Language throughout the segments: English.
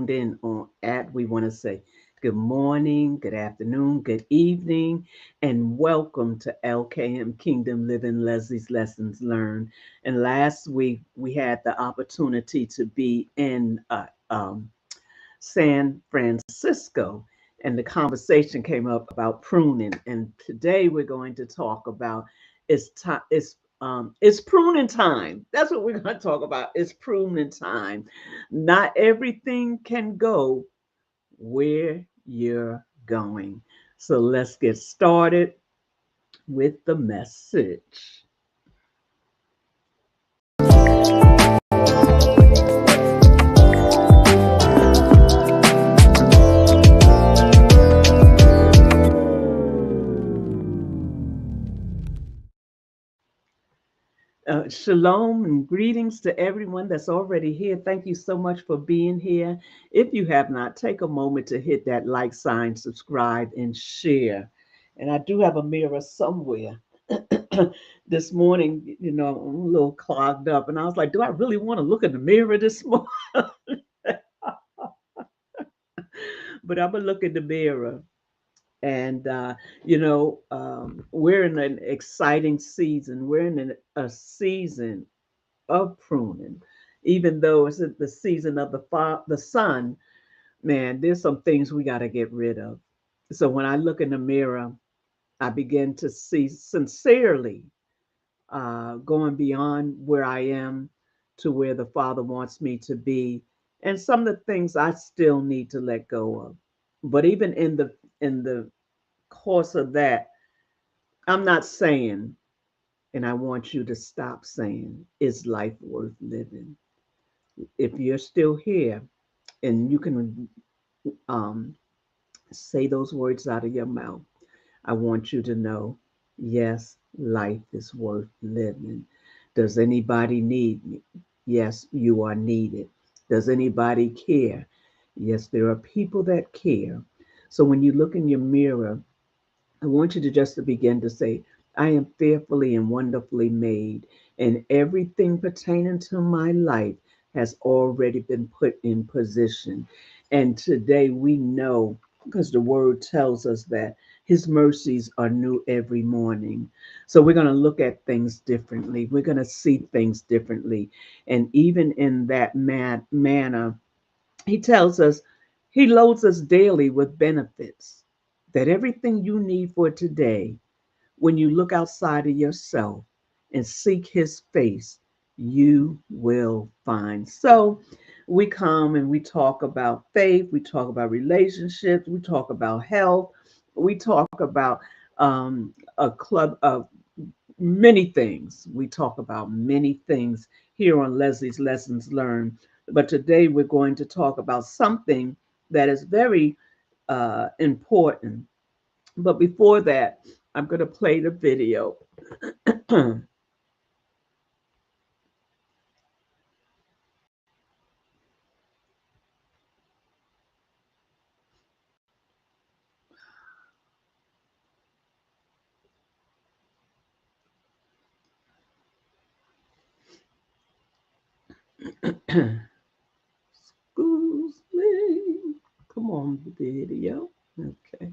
tuned in on at, we want to say good morning, good afternoon, good evening, and welcome to LKM Kingdom Living Leslie's Lessons Learned. And last week we had the opportunity to be in San Francisco, and the conversation came up about pruning. And today we're going to talk about it's time. It's pruning time. That's what we're going to talk about. It's pruning time. Not everything can go where you're going. So let's get started with the message. Shalom and greetings to everyone that's already here. Thank you so much for being here. If you have not, take a moment to hit that like sign, subscribe, and share. And I do have a mirror somewhere. This morning, I'm a little clogged up, and I was like, do I really want to look in the mirror this morning? But I'm going to look in the mirror. And, we're in an exciting season. We're in a season of pruning, even though it's the season of the sun. Man, there's some things we got to get rid of. So when I look in the mirror, I begin to see sincerely, going beyond where I am to where the Father wants me to be, and some of the things I still need to let go of. But even in the course of that, I'm not saying, and I want you to stop saying, is life worth living? If you're still here and you can um, say those words out of your mouth, I want you to know, yes, life is worth living. Does anybody need me? Yes, you are needed. Does anybody care? Yes, there are people that care. So when you look in your mirror, I want you to just to begin to say, I am fearfully and wonderfully made, and everything pertaining to my life has already been put in position. And today we know, because the word tells us that his mercies are new every morning. So we're going to look at things differently. We're going to see things differently. And even in that manner, he tells us he loads us daily with benefits, that everything you need for today, when you look outside of yourself and seek his face, you will find. So we come and we talk about faith, we talk about relationships, we talk about health, we talk about a club of many things. We talk about many things here on Leslie's Lessons Learned. But today we're going to talk about something that is very important. But before that, I'm going to play the video. Excuse me. Come on, video. Okay.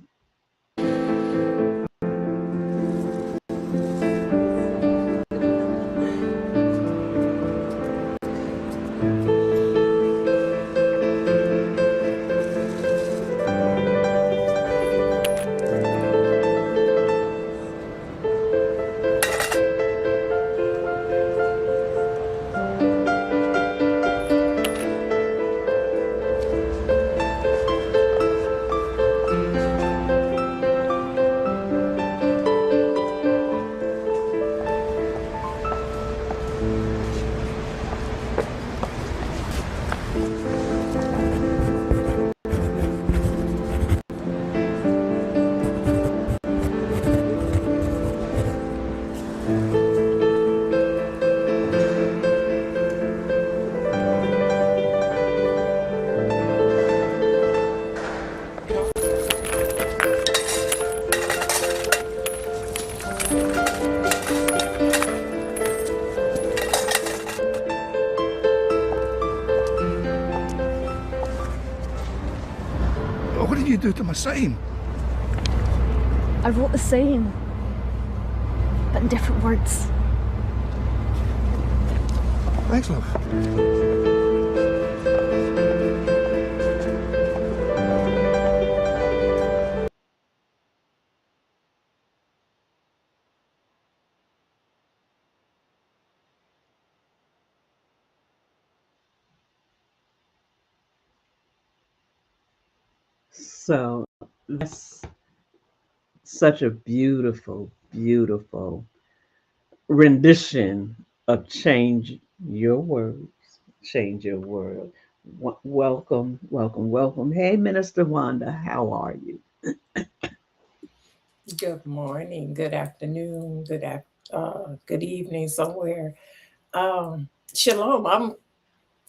What did you do to my sign? I wrote the same, but in different words. Thanks, love. So that's such a beautiful, beautiful rendition of Change Your Words, Change Your World. Welcome, welcome, welcome. Hey, Minister Wanda, how are you? Good morning, good afternoon, good evening somewhere. Shalom.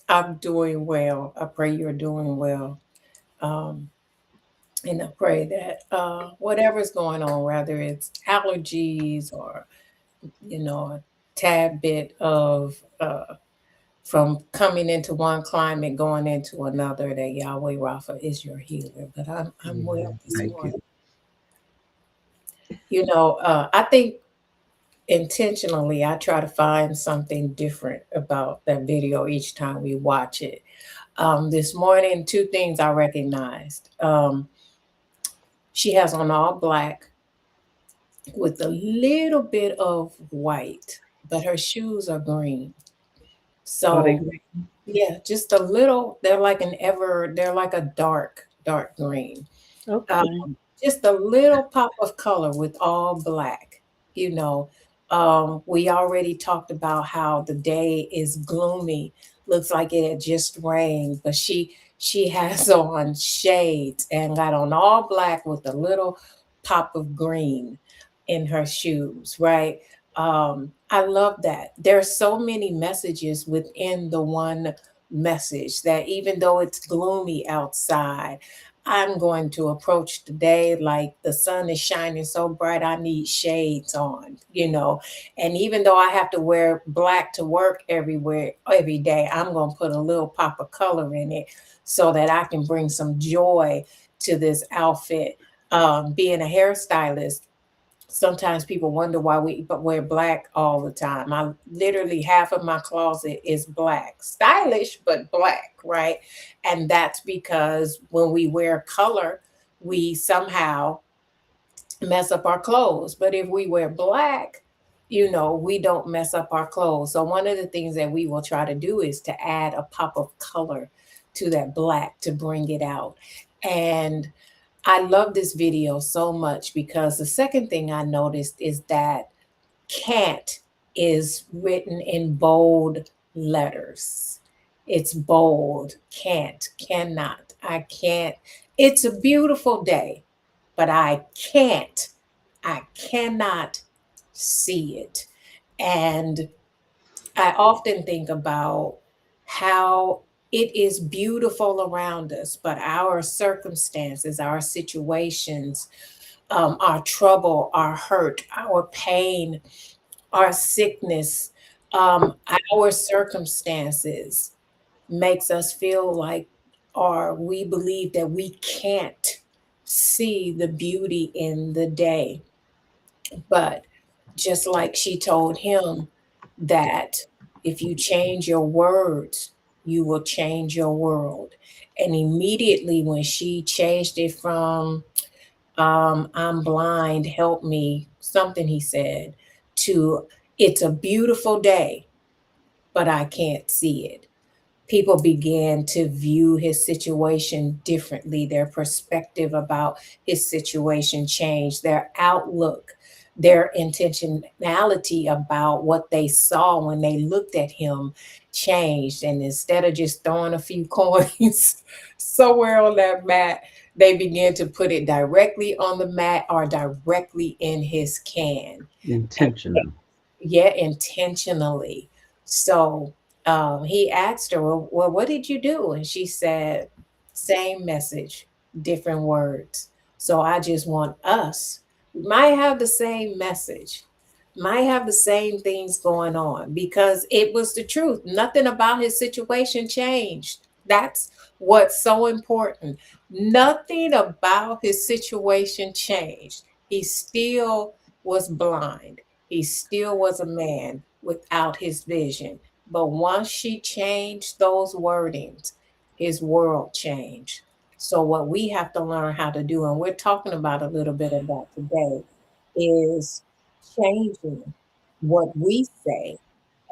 I'm doing well. I pray you're doing well. Um, and I pray that whatever's going on, whether it's allergies or a tad bit of from coming into one climate going into another, that Yahweh Rapha is your healer. But I'm well Amen. this Thank you. morning. I think intentionally I try to find something different about that video each time we watch it. This morning, two things I recognized. She has on all black with a little bit of white, but her shoes are green. Are they So great? yeah, just a little. They're like a dark green. Um, Okay. just a little pop of color with all black. You know, we already talked about how the day is gloomy. Looks like it had just rained, but she has on shades and got on all black with a little pop of green in her shoes, right? I love that. There's so many messages within the one message that even though it's gloomy outside, I'm going to approach the day like the sun is shining so bright, I need shades on. And even though I have to wear black to work every day, I'm going to put a little pop of color in it so that I can bring some joy to this outfit. Being a hairstylist, sometimes people wonder why we but wear black all the time. I literally half of my closet is black, stylish but black, right? And that's because when we wear color, we somehow mess up our clothes. But if we wear black, we don't mess up our clothes. So one of the things that we will try to do is to add a pop of color to that black to bring it out. And I love this video so much because the second thing I noticed is that can't is written in bold letters. It's bold. Can't, cannot, I can't. It's a beautiful day, but can't, I cannot see it. And I often think about how it is beautiful around us, but our circumstances, our situations, our trouble, our hurt, our pain, our sickness, our circumstances makes us feel like, or we believe that we can't see the beauty in the day. But just like she told him that if you change your words, you will change your world. And immediately when she changed it from I'm blind, help me, something he said, to it's a beautiful day, but I can't see it. People began to view his situation differently. Their perspective about his situation changed, their outlook, their intentionality about what they saw when they looked at him changed. And instead of just throwing a few coins somewhere on that mat, they began to put it directly on the mat or directly in his can. And Intentional. yeah, intentionally. So he asked her, well, what did you do? And she said, same message, different words. So I just want us, we might have the same message, might have the same things going on because it was the truth. Nothing about his situation changed. That's what's so important. Nothing about his situation changed. He still was blind. He still was a man without his vision. But once she changed those wordings, his world changed. So, what we have to learn how to do, and we're talking about a little bit of that today, is changing what we say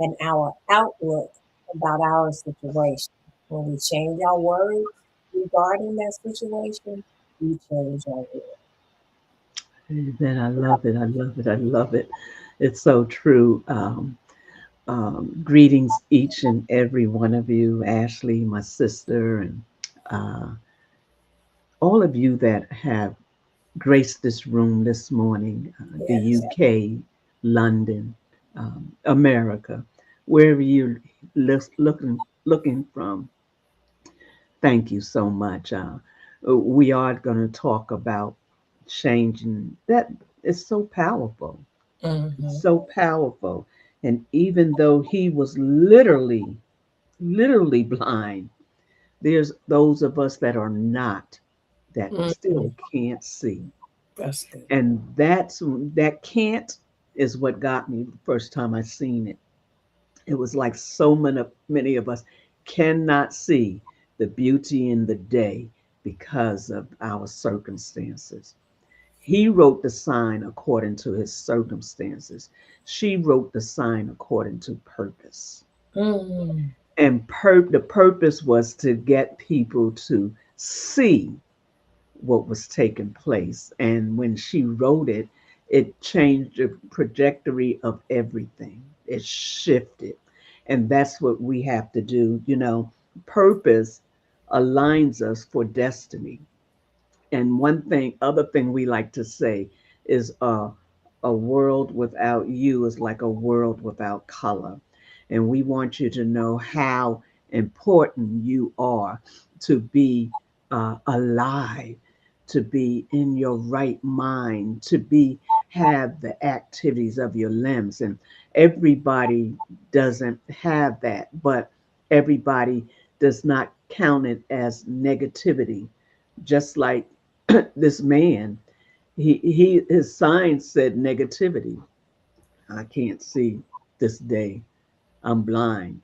and our outlook about our situation. When we change our words regarding that situation, we change our world. Amen. I love it. I love it. I love it. It's so true. Greetings, each and every one of you, Ashley, my sister, and uh, all of you that have graced this room this morning, the Yes. UK, London, America, wherever you're looking from. Thank you so much. We are going to talk about changing. That is so powerful. It's Mm-hmm. so powerful. And even though he was literally blind, there's those of us that are not, that Mm-hmm. still can't see. That's good. And that can't is what got me the first time I seen it. It was like so many of us cannot see the beauty in the day because of our circumstances. He wrote the sign according to his circumstances. She wrote the sign according to purpose. Mm-hmm. And the purpose was to get people to see what was taking place. And when she wrote it, it changed the trajectory of everything. It shifted. And that's what we have to do. Purpose aligns us for destiny. And other thing we like to say is a world without you is like a world without color. And we want you to know how important you are to be alive, to be in your right mind, to be have the activities of your limbs. And everybody doesn't have that, but everybody does not count it as negativity. Just like this man, his sign said negativity. I can't see this day. I'm blind.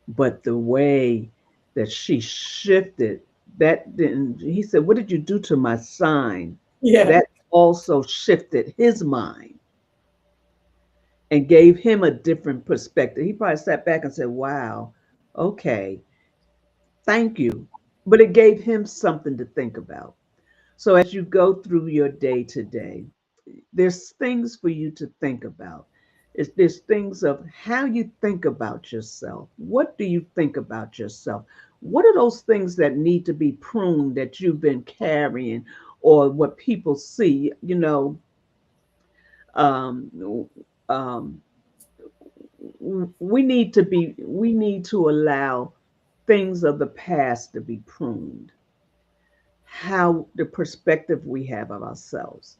But the way that she shifted, that didn't, he said, "What did you do to my sign?" Yeah. That also shifted his mind and gave him a different perspective. He probably sat back and said, "Wow, okay, thank you." But it gave him something to think about. So as you go through your day today, there's things for you to think about. There's things of how you think about yourself. What do you think about yourself? What are those things that need to be pruned that you've been carrying or what people see? Um, um, we need to allow things of the past to be pruned. How the perspective we have of ourselves,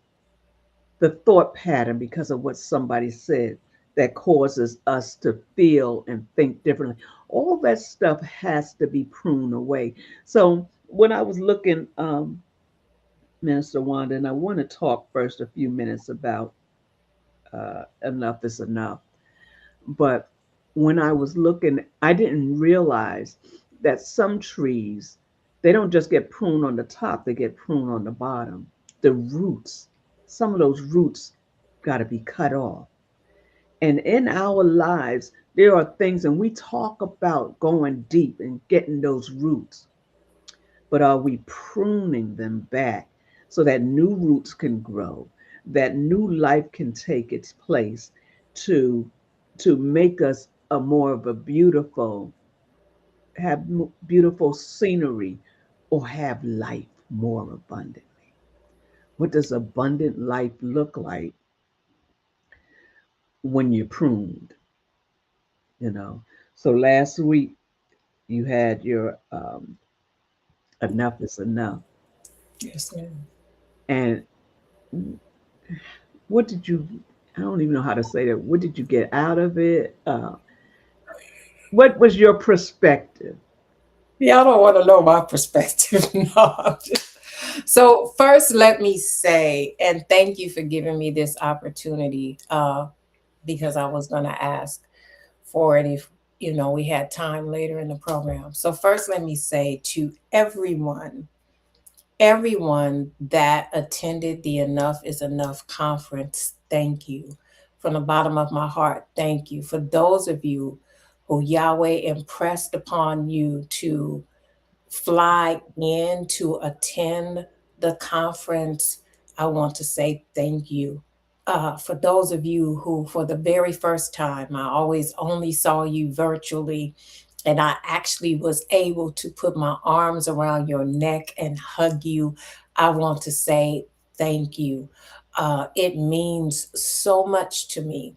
the thought pattern because of what somebody said that causes us to feel and think differently. All that stuff has to be pruned away. So when I was looking, Minister Wanda, and I want to talk first a few minutes about enough is enough. But when I was looking, I didn't realize that some trees, they don't just get pruned on the top, they get pruned on the bottom. The roots, some of those roots got to be cut off. And in our lives, there are things, and we talk about going deep and getting those roots, but are we pruning them back so that new roots can grow, that new life can take its place to to make us a more of a have beautiful scenery or have life more abundantly? What does abundant life look like when you're pruned? You know. So last week you had your enough is enough, Yes, ma'am. and what did you? I don't even know how to say that. What did you get out of it? What was your perspective? Y'all don't want to know my perspective. No. So first, let me say, and thank you for giving me this opportunity, because I was going to ask for it if we had time later in the program. So first, let me say to everyone that attended the Enough is Enough conference, thank you. From the bottom of my heart, thank you. For those of you who Yahweh impressed upon you to fly in to attend the conference, I want to say thank you. For those of you who, for the very first time, I always only saw you virtually, and I actually was able to put my arms around your neck and hug you, I want to say thank you. It means so much to me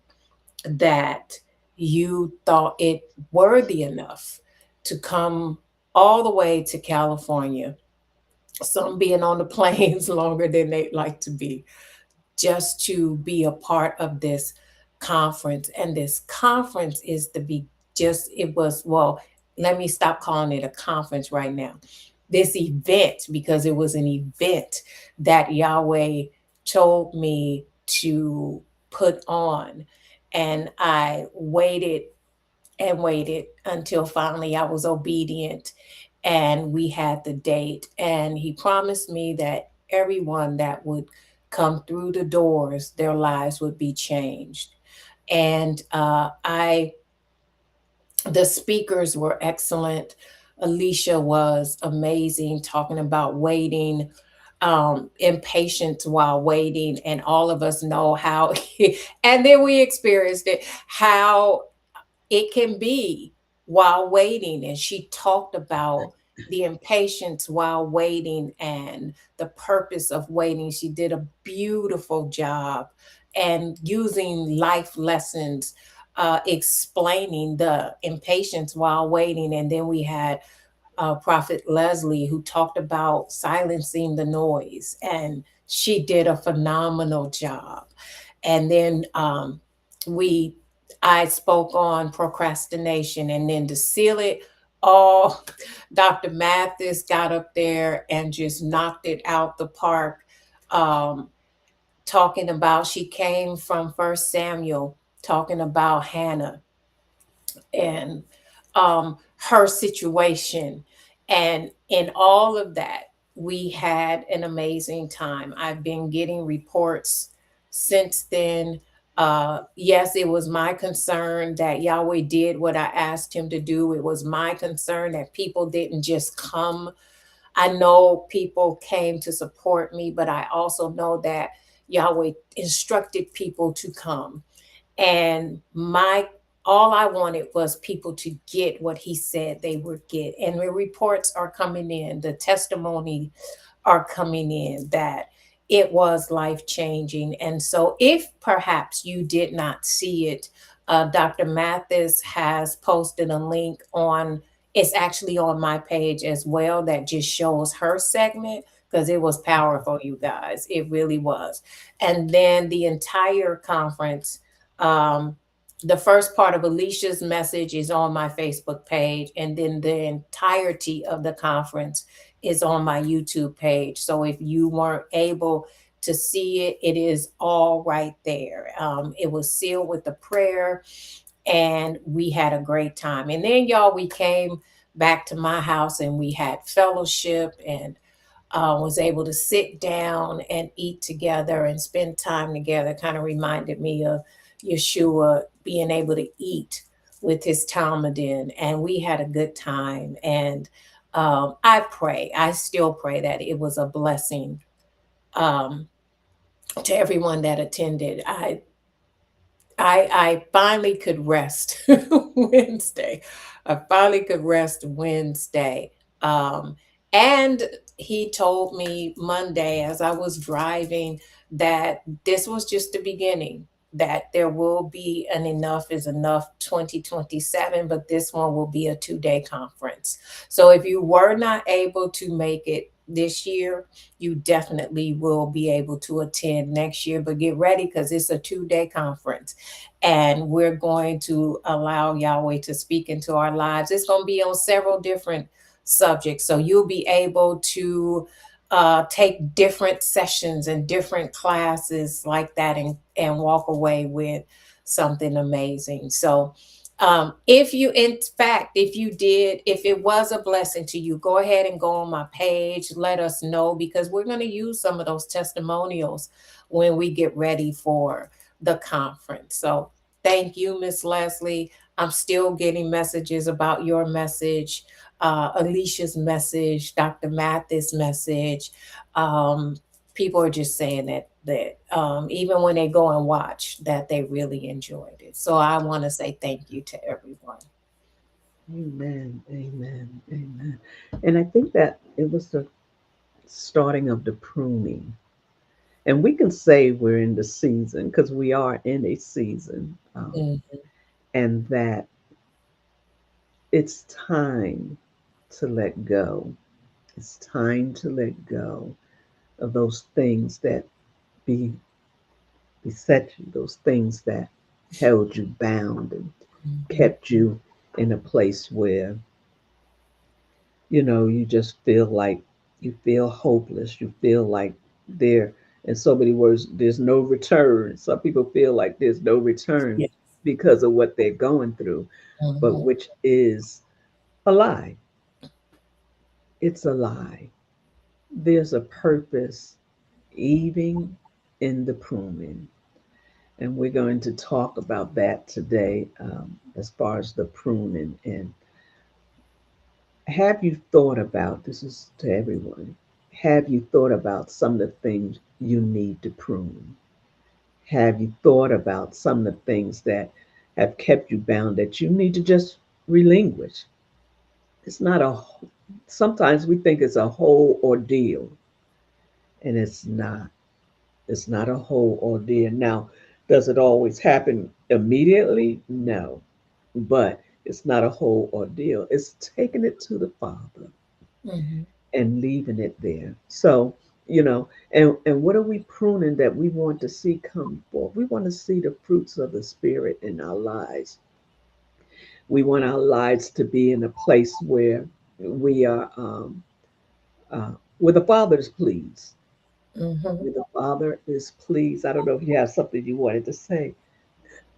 that you thought it worthy enough to come all the way to California, some being on the planes longer than they'd like to be, just to be a part of this conference. And this conference is to be just, it was, well, let me stop calling it a conference right now. This event, because it was an event that Yahweh told me to put on. And I waited and waited until finally I was obedient and we had the date. And he promised me that everyone that would come through the doors, their lives would be changed. And the speakers were excellent. Alicia was amazing, talking about waiting, impatience while waiting. And all of us know how, and then we experienced it, how it can be while waiting. And she talked about the impatience while waiting and the purpose of waiting. She did a beautiful job and using life lessons, explaining the impatience while waiting. And then we had Prophet Leslie, who talked about silencing the noise, and she did a phenomenal job. And then we I spoke on procrastination, and then to seal it all, Dr. Mathis got up there and just knocked it out the park, um, talking about, she came from First Samuel, talking about Hannah and her situation. And in all of that, we had an amazing time. I've been getting reports since then. Yes, it was my concern that Yahweh did what I asked him to do. It was my concern that people didn't just come. I know people came to support me, but I also know that Yahweh instructed people to come. And my all I wanted was people to get what he said they would get. And the reports are coming in, the testimony are coming in that it was life changing. And so, if perhaps you did not see it, Dr. Mathis has posted a link on, it's actually on my page as well, that just shows her segment, because it was powerful, you guys. It really was. And then the entire conference, um, the first part of Alicia's message is on my Facebook page, and then the entirety of the conference is on my YouTube page. So if you weren't able to see it, it is all right there. It was sealed with the prayer, and we had a great time. And then, y'all, we came back to my house and we had fellowship, and was able to sit down and eat together and spend time together. Kind of reminded me of Yeshua being able to eat with his Talmudim, and we had a good time. And I still pray that it was a blessing, um, to everyone that attended. I finally could rest Wednesday. I finally could rest Wednesday. Um, and he told me Monday as I was driving that this was just the beginning, that there will be an Enough is Enough 2027, but this one will be a 2-day conference. So if you were not able to make it this year, you definitely will be able to attend next year. But get ready, because it's a 2-day conference, and we're going to allow Yahweh to speak into our lives. It's going to be on several different subject. So you'll be able to take different sessions and different classes like that, and walk away with something amazing. So if you, in fact, if you did, if it was a blessing to you, go ahead and go on my page, let us know, because we're going to use some of those testimonials when we get ready for the conference. So thank you, Miss Leslie. I'm still getting messages about your message, Alicia's message, Dr. Mathis' message. Um, People are just saying that even when they go and watch, that they really enjoyed it. So I want to say thank you to everyone. Amen. Amen. Amen. And I think that it was the starting of the pruning. And we can say we're in the season because we are in a season, Mm, and that it's time to let go. It's time to let go of those things that be beset you, those things that held you bound and mhm. kept you in a place where, you just feel like you feel hopeless. You feel like there, in so many words, there's no return. Some people feel like there's no return Yes. because of what they're going through, but Mhm. which is a lie. It's a lie. There's a purpose even in the pruning. And we're going to talk about that today, as far as the pruning. And have you thought about, this is to everyone, have you thought about some of the things you need to prune? Have you thought about some of the things that have kept you bound that you need to just relinquish? It's not a, sometimes we think it's a whole ordeal, and it's not. It's not a whole ordeal. Now, does it always happen immediately? No, but it's not a whole ordeal. It's taking it to the Father Mhm. and leaving it there. So, and what are we pruning that we want to see come forth? We want to see the fruits of the Spirit in our lives. We want our lives to be in a place where we are, where the Father is pleased. Mhm. Where the Father is pleased. I don't know if you have something you wanted to say,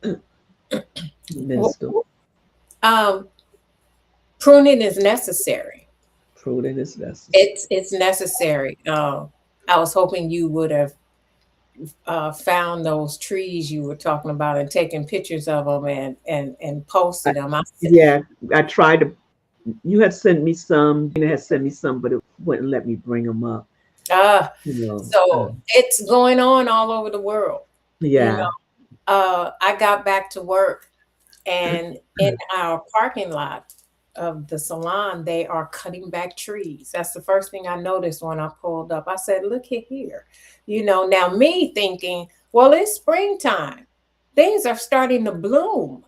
Well, Minister. um, pruning is necessary. Pruning is necessary. It's necessary. I was hoping you would have found those trees you were talking about and taken pictures of them, and I, posted them. yeah, I tried to. You had sent me some. Dana had sent me some, but it wouldn't let me bring them up. Uh, You know. so it's going on all over the world. You Yeah. know, I got back to work, and in our parking lot of the salon, they are cutting back trees. That's the first thing I noticed when I pulled up. I said, "Look at here." Now me thinking, well, it's springtime. Things are starting to bloom.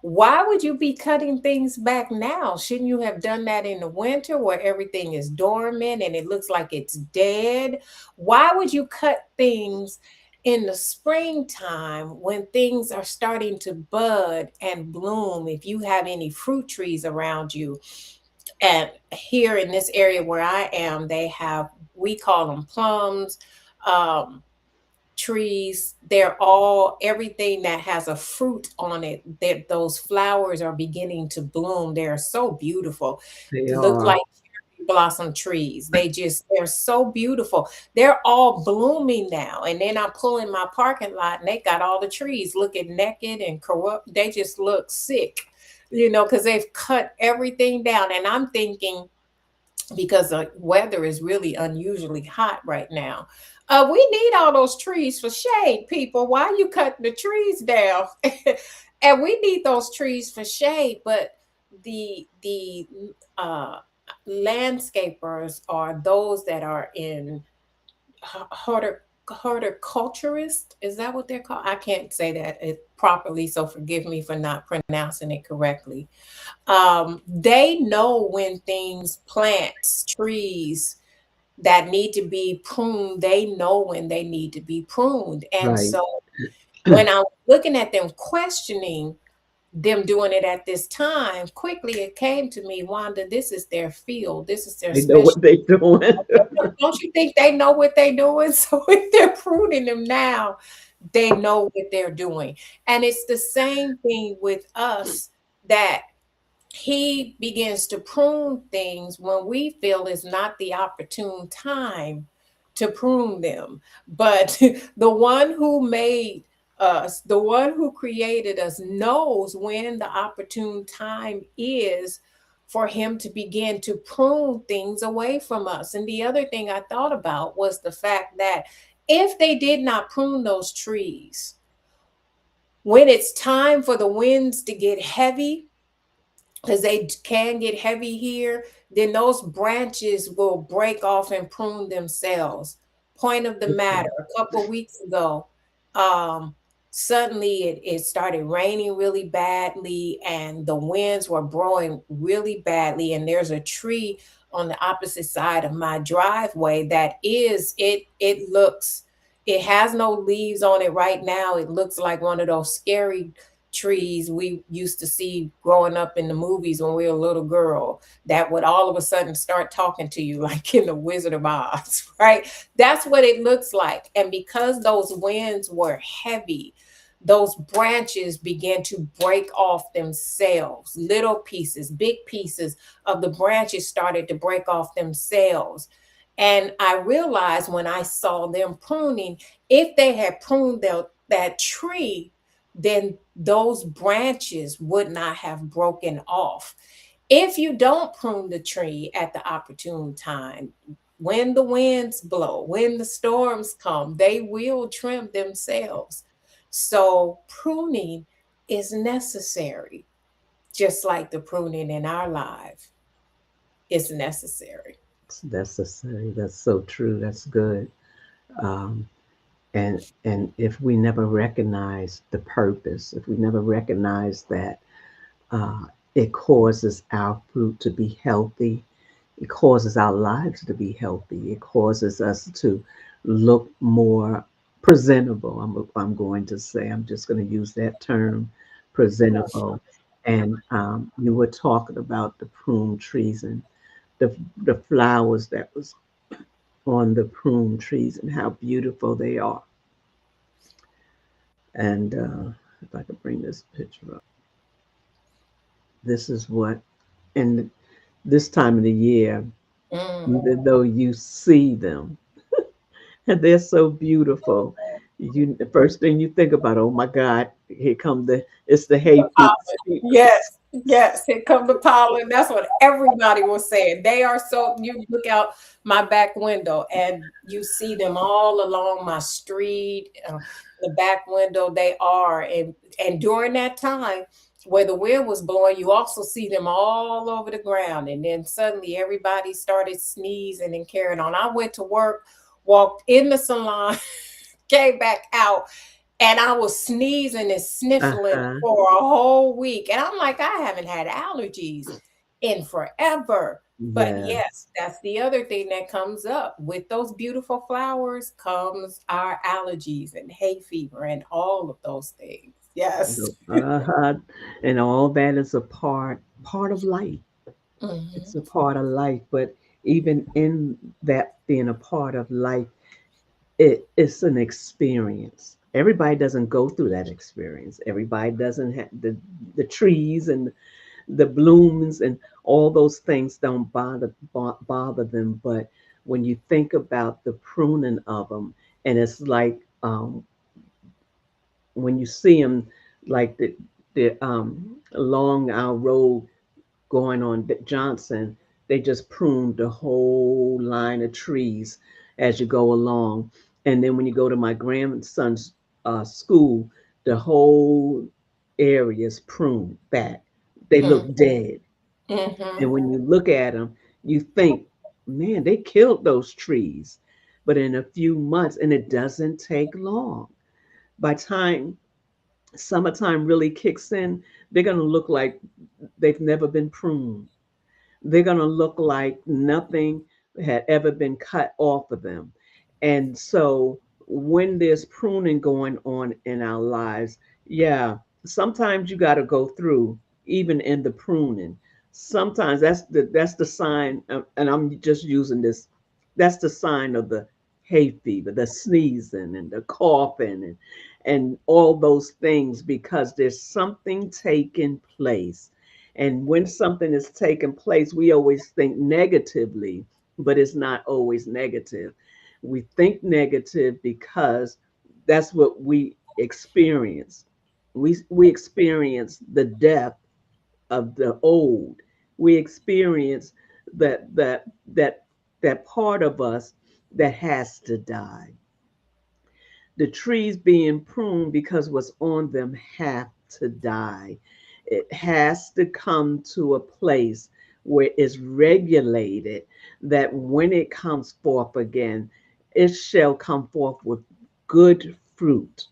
Why would you be cutting things back now? Shouldn't you have done that in the winter where everything is dormant and it looks like it's dead? Why would you cut things in the springtime when things are starting to bud and bloom? If you have any fruit trees around you, and here in this area where I am, they have, we call them plums, um, trees. They're all, everything that has a fruit on it, that those flowers are beginning to bloom. They're so beautiful. They Look are. like blossom trees. They're so beautiful. They're all blooming now. And then I pull in my parking lot and they got all the trees looking naked and corrupt. They just look sick, because they've cut everything down. And I'm thinking, because the weather is really unusually hot right now. We need all those trees for shade, people. Why are you cutting the trees down? And we need those trees for shade, but the uh, landscapers are those that are in horticulturist. Is that what they're called? I can't say that it properly, so forgive me for not pronouncing it correctly. They know when things, plants, trees that need to be pruned, they know when they need to be pruned. And Right. so when I was looking at them questioning them doing it at this time, quickly it came to me, Wanda, this is their field. This is their They know special. what they're doing. Don't you think they know what they're doing? So if they're pruning them now, they know what they're doing. And it's the same thing with us, that he begins to prune things when we feel is not the opportune time to prune them. But the one who made us, the one who created us, knows when the opportune time is for him to begin to prune things away from us. And the other thing I thought about was the fact that if they did not prune those trees, when it's time for the winds to get heavy, because they can get heavy here, then those branches will break off and prune themselves. Point of the matter, a couple of weeks ago, um, suddenly it started raining really badly and the winds were blowing really badly. And there's a tree on the opposite side of my driveway that is, it looks, it has no leaves on it right now. It looks like one of those scary trees we used to see growing up in the movies when we were a little girl, that would all of a sudden start talking to you like in the Wizard of Oz, right? That's what it looks like. And because those winds were heavy, those branches began to break off themselves. Little pieces, big pieces of the branches started to break off themselves. And I realized when I saw them pruning, if they had pruned that tree, then those branches would not have broken off. If you don't prune the tree at the opportune time, when the winds blow, when the storms come, they will trim themselves. So pruning is necessary, just like the pruning in our life is necessary. It's necessary. That's so true. That's good. Um, and if we never recognize the purpose, if we never recognize that uh, it causes our fruit to be healthy, it causes our lives to be healthy, it causes us to look more presentable. I'm going to say, I'm just going to use that term, presentable. And you were talking about the prune trees and the flowers that was on the prune trees and how beautiful they are. And if I could bring this picture up, this is what, and this time of the year, Mm. even though you see them and they're so beautiful, you the first thing you think about, oh my God, here come it's the hay fever. Yes, yes, here come the pollen. That's what everybody was saying. They are so, you look out my back window and you see them all along my street, the back window they are. And during that time where the wind was blowing, you also see them all over the ground. And then suddenly everybody started sneezing and carrying on. I went to work, walked in the salon, came back out, and I was sneezing and sniffling Uh-huh. for a whole week. And I'm like, I haven't had allergies in forever. But Yes. yes, that's the other thing that comes up. With those beautiful flowers comes our allergies and hay fever and all of those things. Yes. Uh-huh. And all that is a part of life. It's Mhm. a part of life. But even in that being a part of life, it's an experience. Everybody doesn't go through that experience. Everybody doesn't have the trees and the blooms and all those things don't bother them. But when you think about the pruning of them, and it's like when you see them, like the along our road going on Johnson, they just pruned the whole line of trees as you go along. And then when you go to my grandson's school, the whole area is pruned back. They look Mhm. dead. And Mhm. when you look at them, you think, man, they killed those trees. But in a few months, and it doesn't take long, by time summertime really kicks in, they're going to look like they've never been pruned. They're going to look like nothing had ever been cut off of them. And so when there's pruning going on in our lives, yeah, sometimes you got to go through even in the pruning. Sometimes that's the sign and I'm just using this, that's the sign of the hay fever, the sneezing and the coughing and all those things, because there's something taking place. And when something is taking place, we always think negatively, but it's not always negative. We think negative because that's what we experience. We experience the death of the old. We experience that part of us that has to die. The trees being pruned because what's on them have to die. It has to come to a place where it's regulated, that when it comes forth again, it shall come forth with good fruit.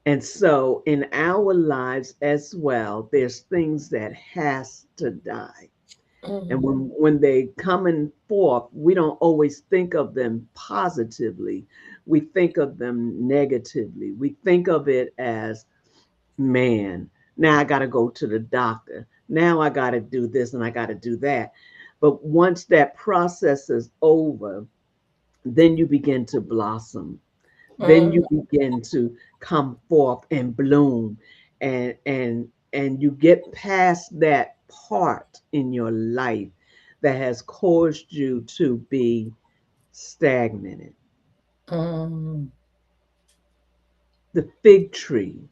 And so in our lives as well, there's things that has to die. And Mhm. when they coming forth, we don't always think of them positively. We think of them negatively. We think of it as, man, now I got to go to the doctor. Now I got to do this and I got to do that. But once that process is over, then you begin to blossom, then you Mhm. begin to come forth and bloom, and you get past that part in your life that has caused you to be stagnated. Mhm. The fig tree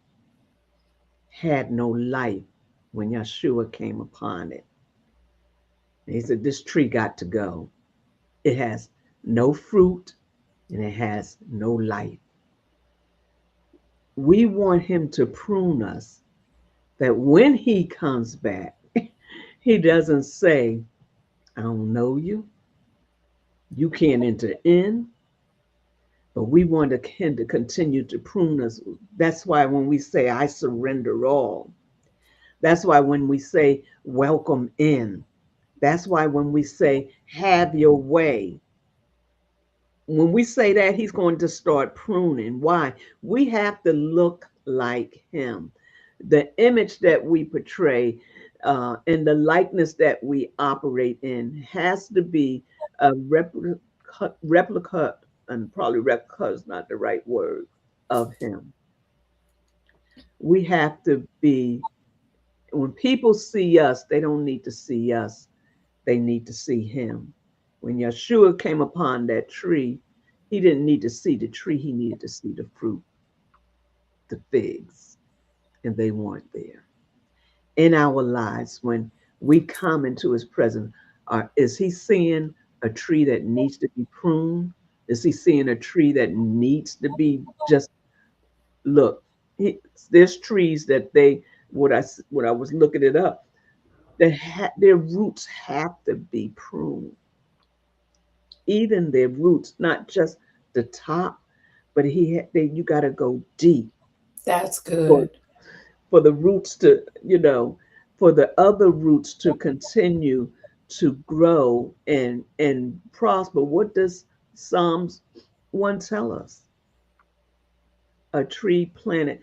had no life when Yeshua came upon it. He said, this tree got to go. It has no fruit and it has no life. We want him to prune us, that when he comes back, he doesn't say, I don't know you, you can't enter in, but we want him to continue to prune us. That's why when we say, I surrender all, that's why when we say, welcome in, that's why when we say, have your way, when we say that, he's going to start pruning. Why? We have to look like him. The image that we portray and the likeness that we operate in has to be a replica, and probably replica is not the right word, of him. We have to be, when people see us, they don't need to see us, they need to see him. When Yeshua came upon that tree, he didn't need to see the tree, he needed to see the fruit, the figs, and they weren't there. In our lives, when we come into his presence, is he seeing a tree that needs to be pruned? Is he seeing a tree that needs to be just, look? He, there's trees that they, what I was looking it up, their roots have to be pruned, even their roots, not just the top, but you got to go deep That's for good. for the roots to, for the other roots to continue to grow and prosper. What does Psalms 1 tell us? A tree planted.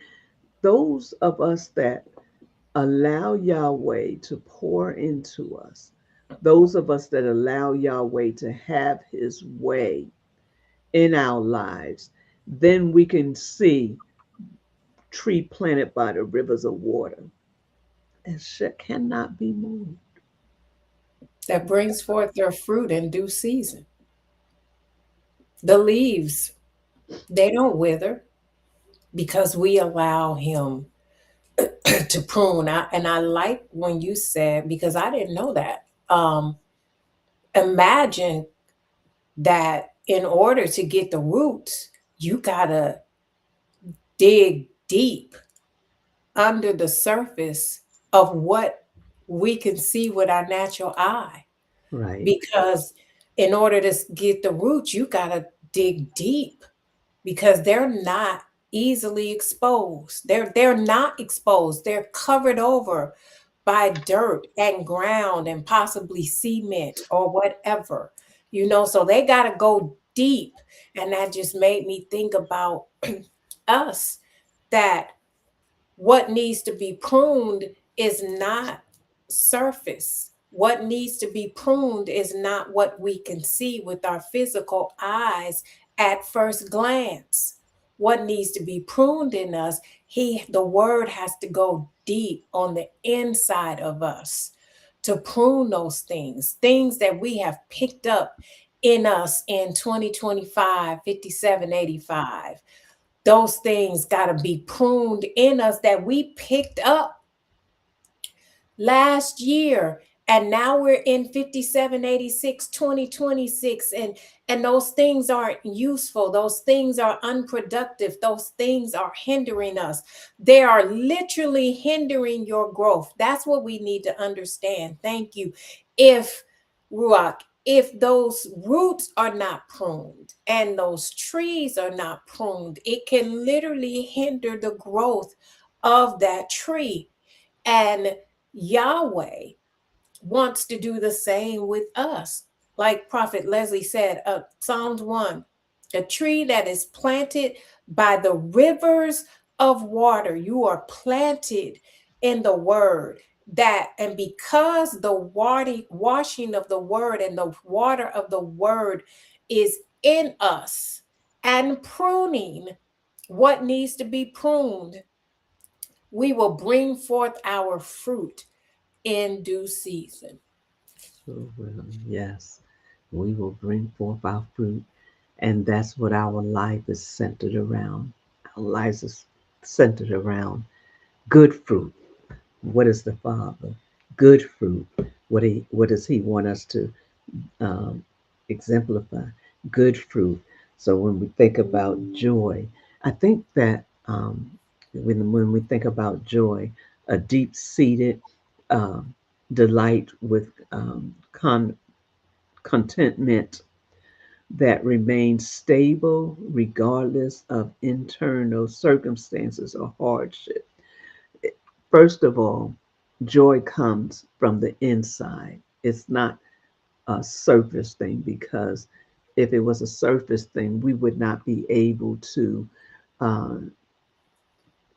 Those of us that allow Yahweh to pour into us, those of us that allow Yahweh to have his way in our lives, then we can see tree planted by the rivers of water and shit cannot be moved. That brings forth their fruit in due season. The leaves, they don't wither because we allow him to prune. And I like when you said, because I didn't know that. Imagine that in order to get the roots, you gotta dig deep under the surface of what we can see with our natural eye. Right, Because in order to get the roots, you gotta dig deep because they're not easily exposed. They're not exposed. They're covered over by dirt and ground and possibly cement or whatever. So they got to go deep. And that just made me think about us, that What needs to be pruned is not surface. What needs to be pruned is not what we can see with our physical eyes at first glance. What needs to be pruned in us, the word has to go deep on the inside of us to prune those things that we have picked up in us in 2025, 5785. Those things got to be pruned in us that we picked up last year, and now we're in 5786, 2026, and those things aren't useful, those things are unproductive, those things are hindering us. They are literally hindering your growth. That's what we need to understand. Thank you. If Ruach, if those roots are not pruned and those trees are not pruned, it can literally hinder the growth of that tree. And Yahweh wants to do the same with us. Like Prophet Leslie said, Psalms 1, a tree that is planted by the rivers of water. You are planted in the word. That and because the washing of the word and the water of the word is in us and pruning what needs to be pruned, we will bring forth our fruit in due season. So, yes, we will bring forth our fruit. And that's what our life is centered around. Our lives is centered around good fruit. What is the Father? Good fruit. What does He want us to um, exemplify? Good fruit. So when we think about joy, I think that when we think about joy, a deep seated um, delight with contentment that remains stable regardless of internal circumstances or hardship. First of all, joy comes from the inside. It's not a surface thing, because if it was a surface thing, we would not be able to um,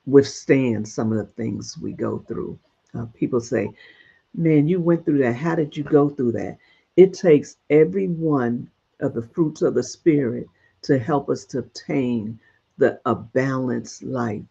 withstand some of the things we go through. People say, man, you went through that. How did you go through that? It takes every one of the fruits of the Spirit to help us to obtain a balanced life.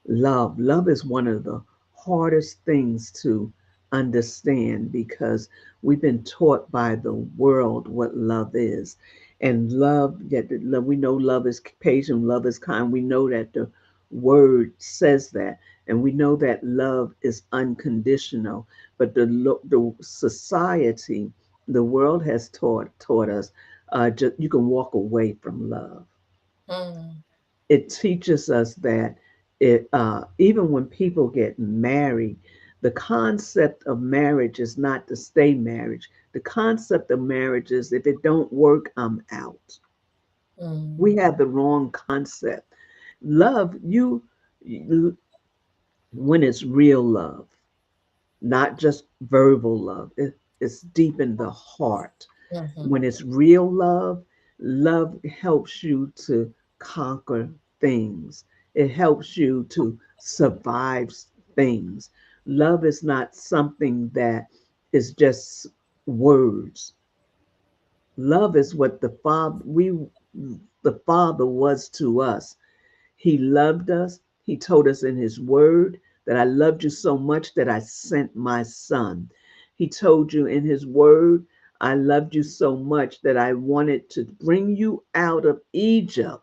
Love is one of the hardest things to understand, because we've been taught by the world what love is. And we know love is patient, love is kind. We know that the word says that, and we know that love is unconditional. But the society, the world has taught us, just you can walk away from love. Mm, It teaches us that even when people get married, the concept of marriage is not to stay married. The concept of marriage is, if it don't work, I'm out. We mm, have the wrong concept. Love, you when it's real love, not just verbal love. It's deep in the heart. When mhm, it's real love, love helps you to conquer things. It helps you to survive things. Love is not something that is just words. Love is what the Father was to us. He loved us. He told us in His word that I loved you so much that I sent my son. He told you in His word, I loved you so much that I wanted to bring you out of Egypt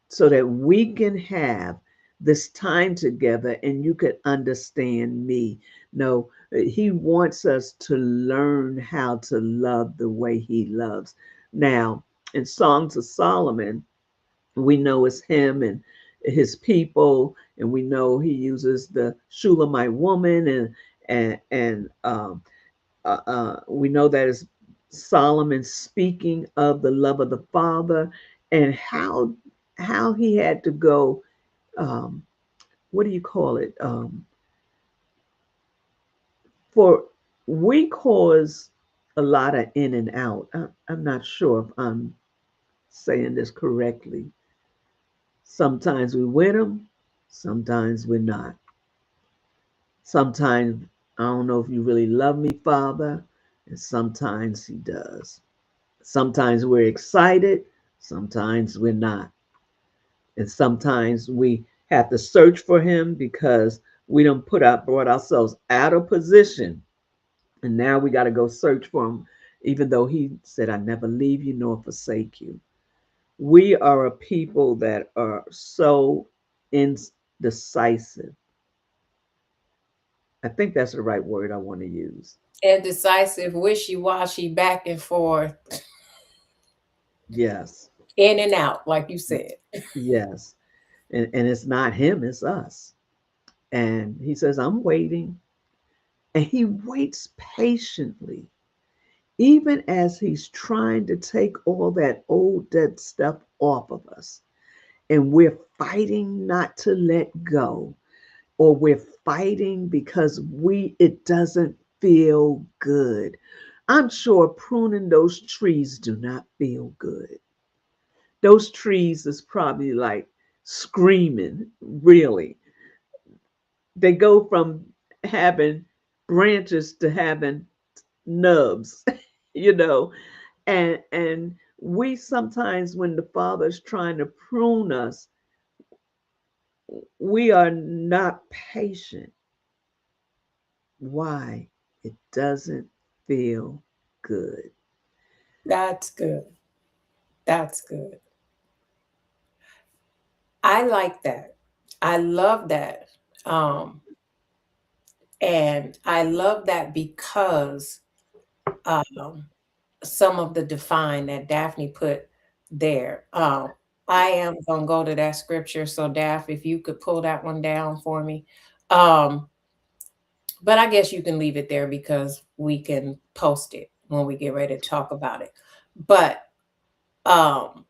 so that we can have this time together and you could understand me. No, He wants us to learn how to love the way He loves. Now, in Songs of Solomon, we know it's him and his people, and we know he uses the Shulamite woman, and we know that is Solomon speaking of the love of the Father, and how he had to go. Um, what do you call it? For we cause a lot of in and out. I'm not sure if I'm saying this correctly. Sometimes we win them, Sometimes we're not. Sometimes I don't know if you really love me, Father, and sometimes He does. Sometimes we're excited, sometimes we're not. And sometimes we have to search for Him because we don't brought ourselves out of position. And now we got to go search for Him, even though He said, I never leave you nor forsake you. We are a people that are so indecisive. I think that's the right word I want to use. Indecisive, wishy-washy, back and forth, Yes, in and out, like you said. yes. And it's not Him, it's us. And He says, I'm waiting. And He waits patiently, even as He's trying to take all that old dead stuff off of us. And we're fighting not to let go, or we're fighting because it doesn't feel good. I'm sure pruning those trees do not feel good. Those trees is probably like screaming, really. They go from having branches to having nubs, you know. And we sometimes, when the Father's trying to prune us, we are not patient. Why? It doesn't feel good. That's good. That's good. I like that. I love that. Um, and I love that because um, some of the define that Daphne put there. I am gonna go to that scripture. So Daph, if you could pull that one down for me. Um, but I guess you can leave it there because we can post it when we get ready to talk about it. But um,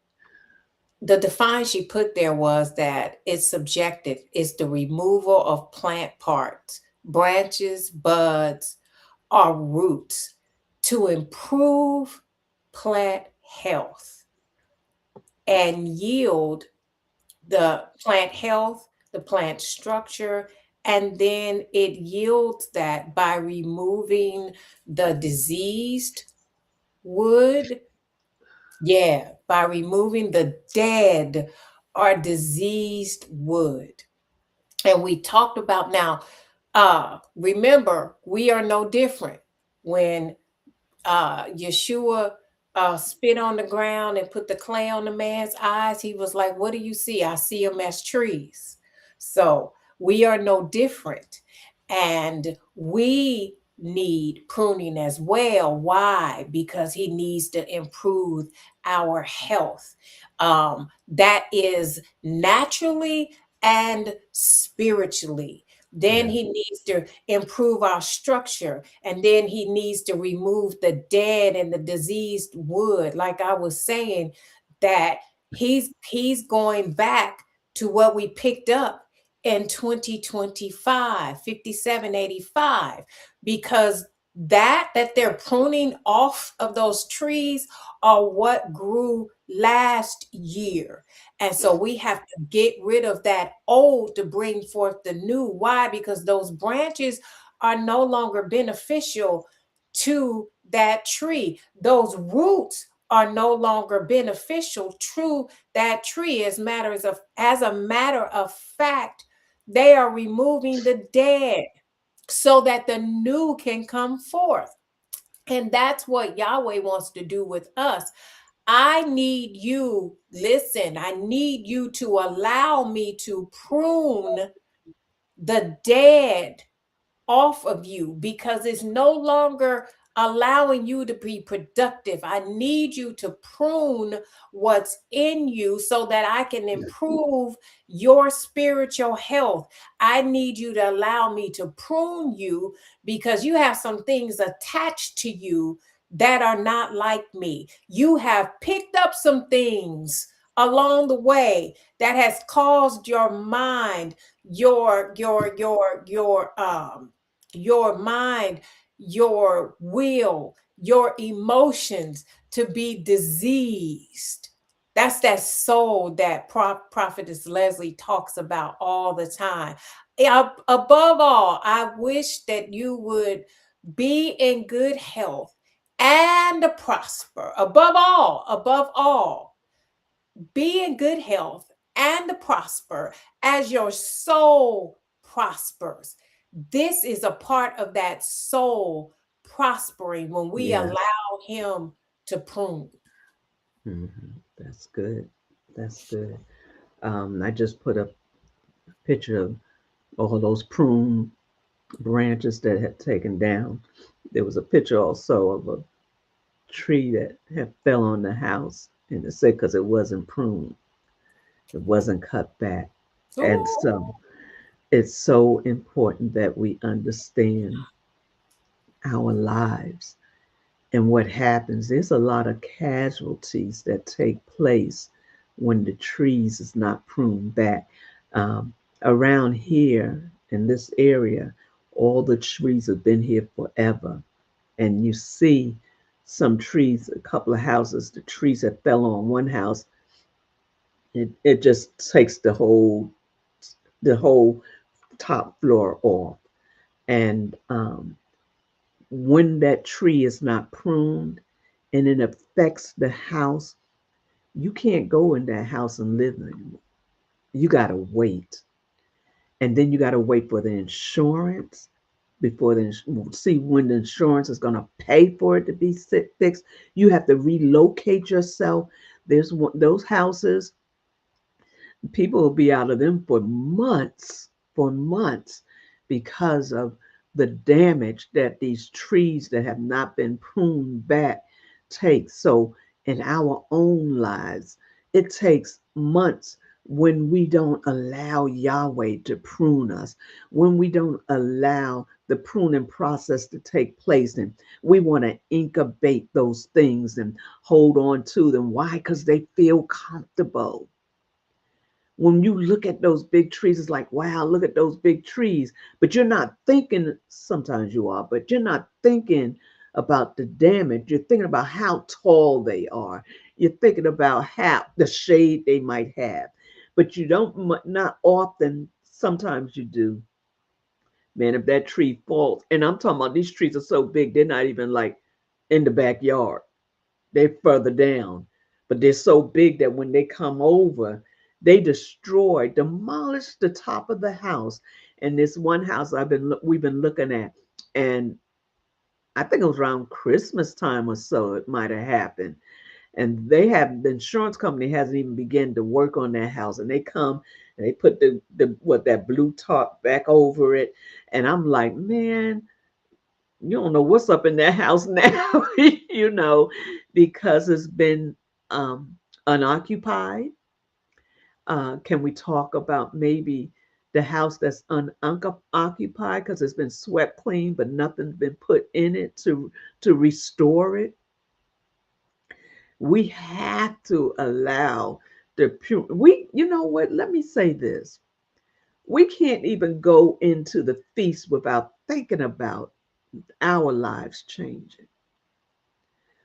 the define she put there was that it's subjective. It's the removal of plant parts, branches, buds, or roots to improve plant health and yield the plant health, the plant structure, and then it yields that by removing the diseased wood. Yeah, by removing the dead or diseased wood. And we talked about now, remember, we are no different. When Yeshua spit on the ground and put the clay on the man's eyes, he was like, what do you see? I see them as trees. So we are no different. And we need pruning as well. Why? Because he needs to improve our health. That is naturally and spiritually. Then Yeah. he needs to improve our structure, and then he needs to remove the dead and the diseased wood. Like I was saying, that he's going back to what we picked up in 2025, 5785, because that they're pruning off of those trees are what grew last year. And so we have to get rid of that old to bring forth the new. Why? Because those branches are no longer beneficial to that tree. Those roots are no longer beneficial to that tree. As a matter of fact, they are removing the dead so that the new can come forth. And that's what Yahweh wants to do with us. I need you, listen, I need you to allow me to prune the dead off of you because it's no longer allowing you to be productive. I need you to prune what's in you so that I can improve your spiritual health. I need you to allow me to prune you because you have some things attached to you that are not like me. You have picked up some things along the way that has caused your mind, your mind, your will, your emotions to be diseased. That's that soul that Prophetess Leslie talks about all the time. Above all, I wish that you would be in good health and prosper. Above all, be in good health and prosper as your soul prospers. This is a part of that soul prospering when we Yes. allow Him to prune. That's good. That's good. I just put a picture of all those prune branches that had taken down. There was a picture also of a tree that had fell on the house, and it said because it wasn't pruned, it wasn't cut back. And Ooh, so it's so important that we understand our lives and what happens. There's a lot of casualties that take place when the trees is not pruned back. Um, Around here in this area, all the trees have been here forever, and you see some trees, a couple of houses, the trees that fell on one house, it just takes the whole top floor off. And when that tree is not pruned and it affects the house, you can't go in that house and live anymore. You got to wait. And then you got to wait for the insurance before the see when the insurance is going to pay for it to be fixed. You have to relocate yourself. There's those houses, people will be out of them for months, because of the damage that these trees that have not been pruned back take. So in our own lives, it takes months when we don't allow Yahweh to prune us, when we don't allow the pruning process to take place, and we want to incubate those things and hold on to them. Why? Because they feel comfortable. When you look at those big trees, it's like, wow, look at those big trees. But you're not thinking, sometimes you are, but you're not thinking about the damage. You're thinking about how tall they are. You're thinking about how the shade they might have. But you don't, not often, sometimes you do. Man, if that tree falls, and I'm talking about these trees are so big, they're not even like in the backyard, they're further down, but they're so big that when they come over, they destroy, demolish the top of the house. And this one house we've been looking at, and I think it was around Christmas time or so it might have happened. And the insurance company hasn't even begun to work on that house, and they come and they put that blue tarp back over it, and I'm like, man, you don't know what's up in that house now, because it's been unoccupied. Can we talk about maybe the house that's unoccupied because it's been swept clean, but nothing's been put in it to restore it? We have to allow the pure. You know what? Let me say this: we can't even go into the feast without thinking about our lives changing,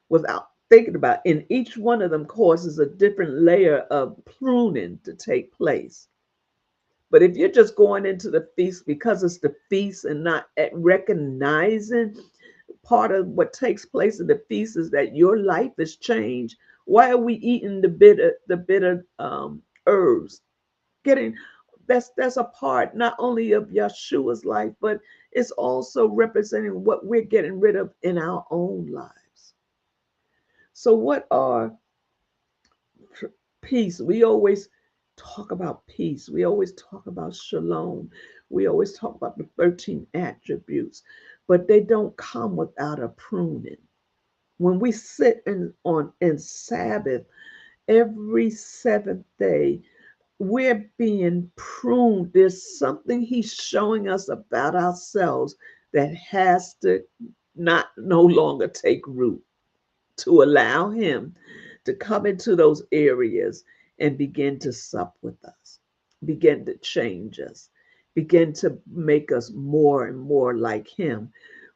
without thinking about, and each one of them causes a different layer of pruning to take place. But if you're just going into the feast because it's the feast and not recognizing part of what takes place in the feast is that your life is changed. Why are we eating the bitter herbs? Getting that's a part not only of Yeshua's life, but it's also representing what we're getting rid of in our own lives. So, what are peace? We always talk about peace. We always talk about shalom. We always talk about the 13 attributes, but they don't come without a pruning. When we sit in Sabbath every seventh day, we're being pruned. There's something he's showing us about ourselves that has to not no longer take root, to allow him to come into those areas and begin to sup with us, begin to change us, begin to make us more and more like him.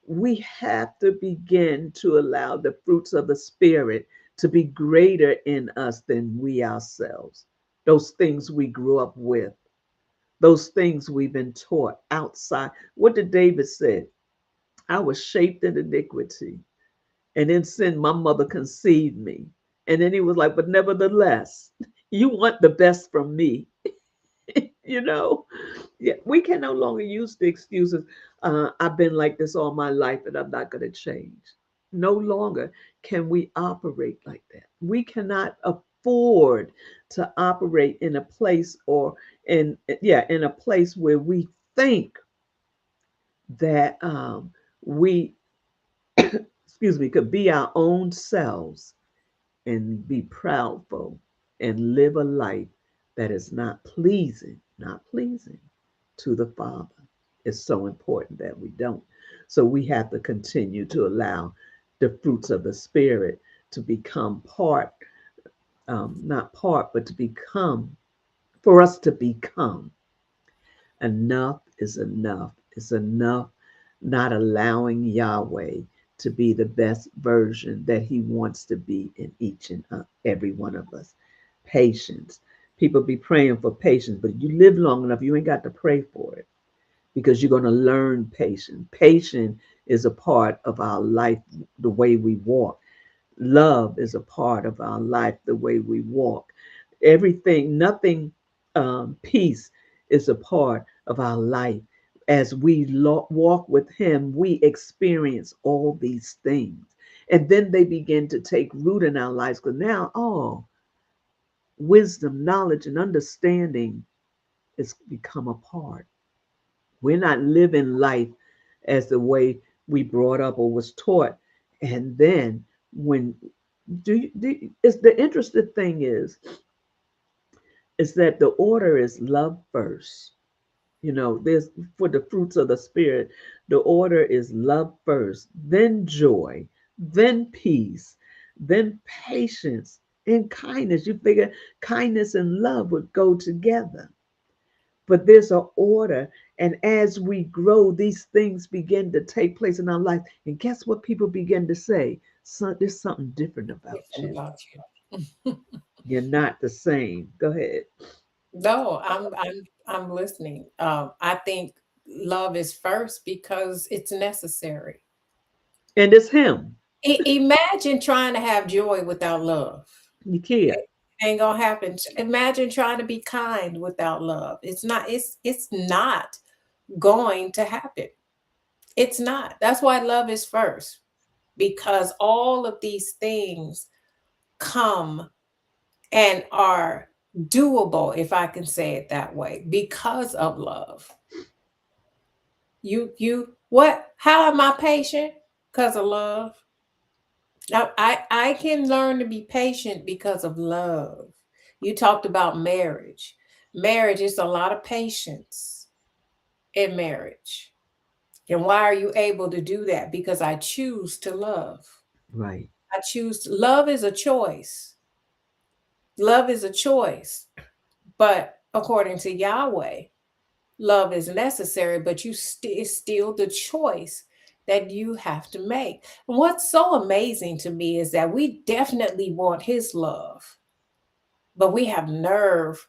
We have to begin to allow the fruits of the Spirit to be greater in us than we ourselves. Those things we grew up with, those things we've been taught outside. What did David say? I was shaped in iniquity, and in sin, my mother conceived me. And then he was like, but nevertheless, you want the best from me. you know, yeah, we can no longer use the excuses. I've been like this all my life and I'm not going to change. No longer can we operate like that. We cannot afford to operate in a place or in a place where we think that we excuse me could be our own selves and be proudful and live a life that is not pleasing to the Father. It's so important that we don't. So we have to continue to allow the fruits of the Spirit to become part, not part, but to become, for us to become. Enough is enough. It's enough not allowing Yahweh to be the best version that He wants to be in each and every one of us. Patience. People be praying for patience, but you live long enough, you ain't got to pray for it because you're going to learn patience. Patience is a part of our life, the way we walk. Love is a part of our life, the way we walk. Everything, nothing, peace is a part of our life. As we walk with Him, we experience all these things. And then they begin to take root in our lives because now, wisdom, knowledge, and understanding has become a part. We're not living life as the way we brought up or was taught. And then when is the interesting thing is that the order is love first. There's for the fruits of the spirit, the order is love first, then joy, then peace, then patience and kindness. You figure kindness and love would go together. But there's an order. And as we grow, these things begin to take place in our life. And guess what people begin to say? So, there's something different about Different you. about you. You're not the same. Go ahead. No, I'm listening. I think love is first because it's necessary. And it's him. Imagine trying to have joy without love. You can't. It ain't gonna happen. Imagine trying to be kind without love. It's not going to happen. It's not. That's why love is first, because all of these things come and are doable, if I can say it that way, because of love. What? How am I patient? Because of love. Now, I can learn to be patient because of love. You talked about marriage. Marriage is a lot of patience in marriage. And why are you able to do that? Because I choose to love. Right. Love is a choice. Love is a choice. But according to Yahweh, love is necessary, but it's still the choice that you have to make. And what's so amazing to me is that we definitely want His love, but we have nerve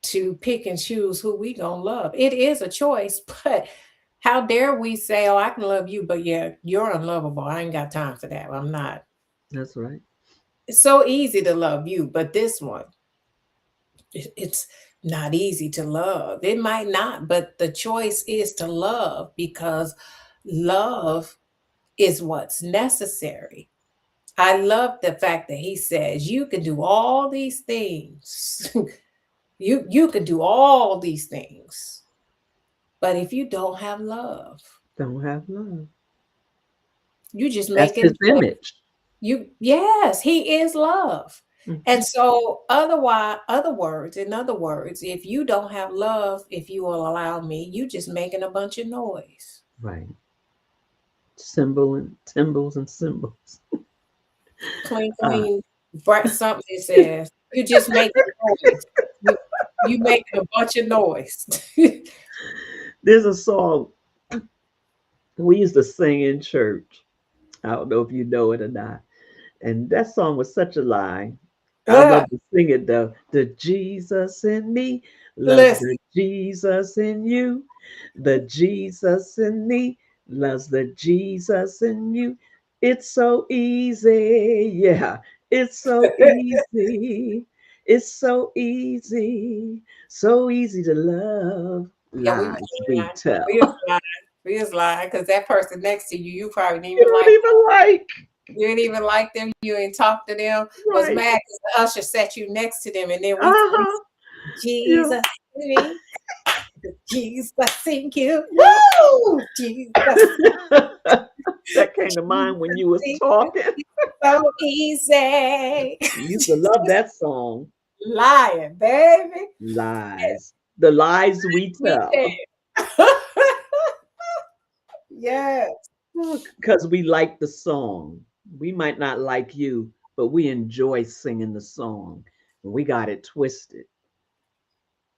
to pick and choose who we gonna love. It is a choice, but how dare we say, "Oh, I can love you," but yeah, you're unlovable. I ain't got time for that. I'm not. That's right. It's so easy to love you, but this one, it's not easy to love. It might not, but the choice is to love because love is what's necessary. I love the fact that he says you can do all these things. You can do all these things. But if you don't have love, Don't have love. you just That's his making image. you yes, he is love. Mhm. And so in other words, if you don't have love, if you will allow me, you just making a bunch of noise. Right. Symbol and symbols and symbols. Clean, Uh, clean, bright something it says. You just making noise. You you making a bunch of noise. there's a song we used to sing in church. I don't know if you know it or not. And that song was such a lie. I Ah, love to sing it though. The Jesus in me loves listen, the Jesus in you. The Jesus in me loves the Jesus in you. It's so easy. Yeah, it's so easy. It's so easy. So easy to love. yeah, we was Lies we lying. We tell. was lying. We was lying because that person next to you, you probably didn't You even don't like. even like. You didn't even like them. You ain't talk to them. Was Right. mad because the usher sat you next to them, and then we Uh-huh. Yeah. Jesus in me, Jesus in you, Yeah. woo, Jesus, That came to mind when Jesus you was in you, talking. it's so easy. You used to love that song. Lying, baby. Lies. The lies we We tell. tell. Yes. Because we like the song. We might not like you, but we enjoy singing the song. We got it twisted.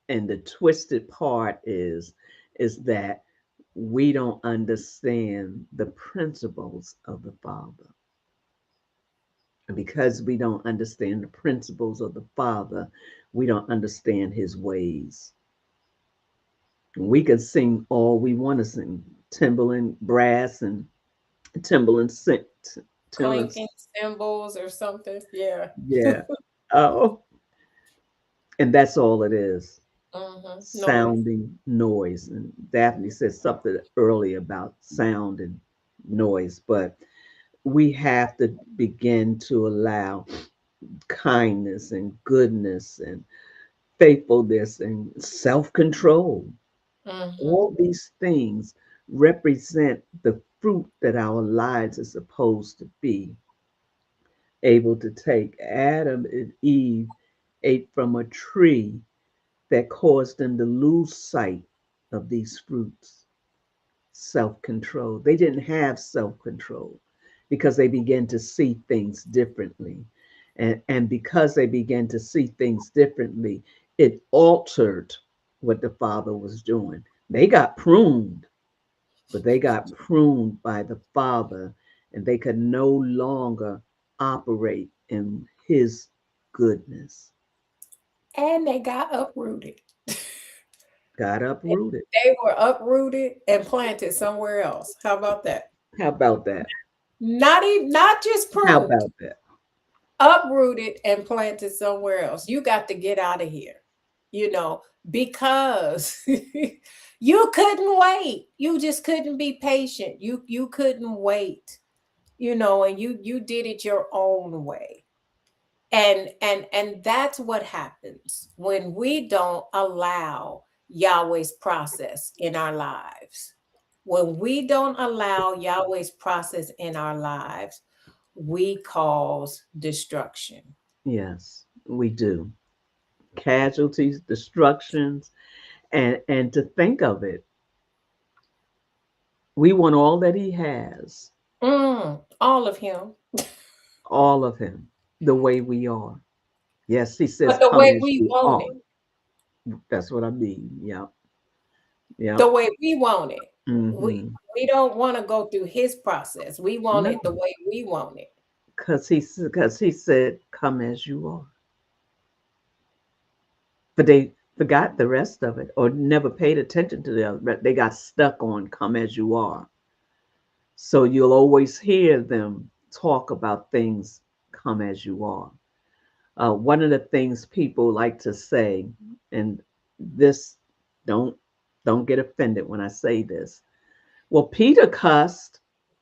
And the twisted part is that we don't understand the principles of the Father. And because we don't understand the principles of the Father, we don't understand his ways. We can sing all we want to sing, Timberland brass and Timberland sing, Timberland, Clinking cymbals or something. Yeah. yeah. Oh, and that's all it is. Noise. Sounding noise. And Daphne said something earlier about sound and noise, but we have to begin to allow kindness and goodness and faithfulness and self control. Mm-hmm. All these things represent the fruit that our lives are supposed to be able to take. Adam and Eve ate from a tree that caused them to lose sight of these fruits. Self control. They didn't have self control because they began to see things differently. And because they began to see things differently, it altered what the Father was doing. They got pruned, but they got pruned by the Father, and they could no longer operate in His goodness. And they got uprooted. Got uprooted. They were uprooted and planted somewhere else. How about that? How about that? Not even not just How pruned, about that? uprooted and planted somewhere else. You got to get out of here, you know, because you couldn't wait. You just couldn't be patient. You couldn't wait, and you did it your own way. And that's what happens when we don't allow Yahweh's process in our lives. When we don't allow Yahweh's process in our lives, we cause destruction. Yes, we do. Casualties, destructions, and to think of it, we want all that He has, All of him. all of Him, the way we are. Yes, He says, But the "Come way as we you want are." it, That's what I mean. Yep, the yep. way we want it. We Mm-hmm. we don't want to go through his process. We want No, it the way we want it. because he said, "Come as you are," but they forgot the rest of it or never paid attention to the other. They got stuck on "Come as you are." So you'll always hear them talk about things "Come as you are." One of the things people like to say, and this don't don't get offended when I say this. Well, Peter cussed,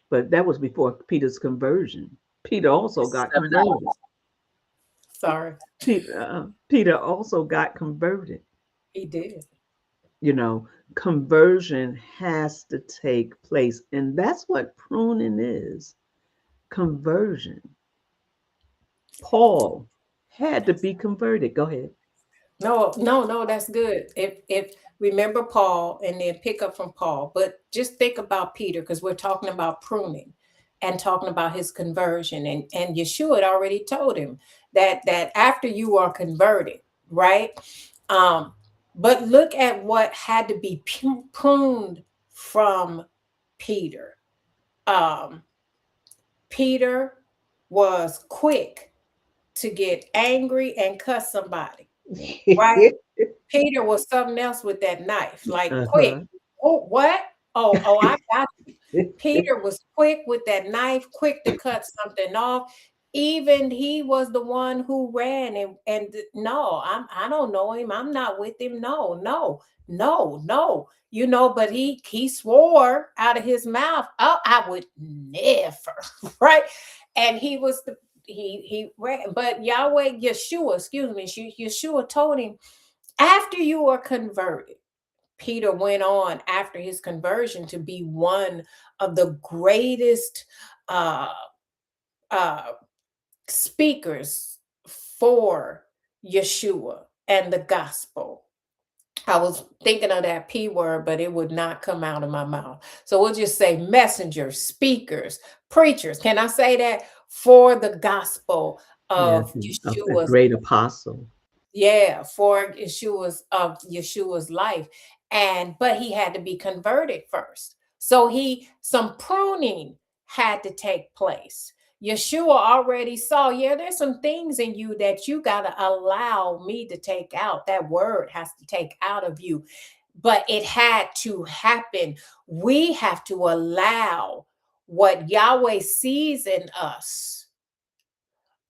but that was before Peter's conversion. Peter also got converted. Sorry, Peter also got converted. he did. You know, conversion has to take place, and that's what pruning is. Conversion. Paul had to be converted. Go ahead. No, no, no, that's good. If remember Paul and then pick up from Paul, but just think about Peter because we're talking about pruning and talking about his conversion. And Yeshua had already told him that after you are converted, right? Um, but look at what had to be pruned from Peter. Um, Peter was quick to get angry and cuss somebody, right? Peter was something else with that knife, like quick. Uh-huh. Oh, what? Oh, I got you. Peter was quick with that knife, quick to cut something off. Even he was the one who ran no, I don't know him. I'm not with him. No, no, no, no. But he swore out of his mouth, oh, I would never, right? And he was the he ran, but Yahweh, Yeshua, excuse me, Yeshua told him, after you are converted, Peter went on after his conversion to be one of the greatest uh, uh, speakers for Yeshua and the gospel. I was thinking of that P word, but it would not come out of my mouth. So we'll just say messengers, speakers, preachers. Can I say that? For the gospel Yes, of a Yeshua's, great apostle. yeah, for Yeshua's life. And but he had to be converted first. So he some pruning had to take place. Yeshua already saw, yeah, there's some things in you that you got to allow me to take out. That word has to take out of you. But it had to happen. We have to allow what Yahweh sees in us,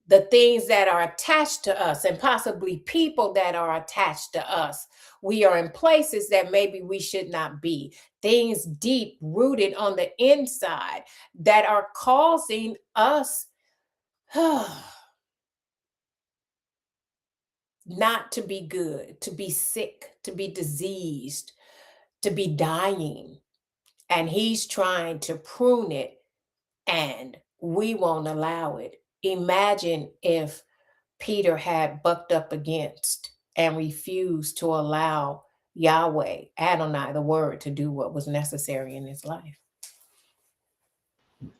the things that are attached to us, and possibly people that are attached to us. We are in places that maybe we should not be, things deep rooted on the inside that are causing us not to be good, to be sick, to be diseased, to be dying. And he's trying to prune it, and we won't allow it. Imagine if Peter had bucked up against and refused to allow Yahweh, Adonai, the word, to do what was necessary in his life.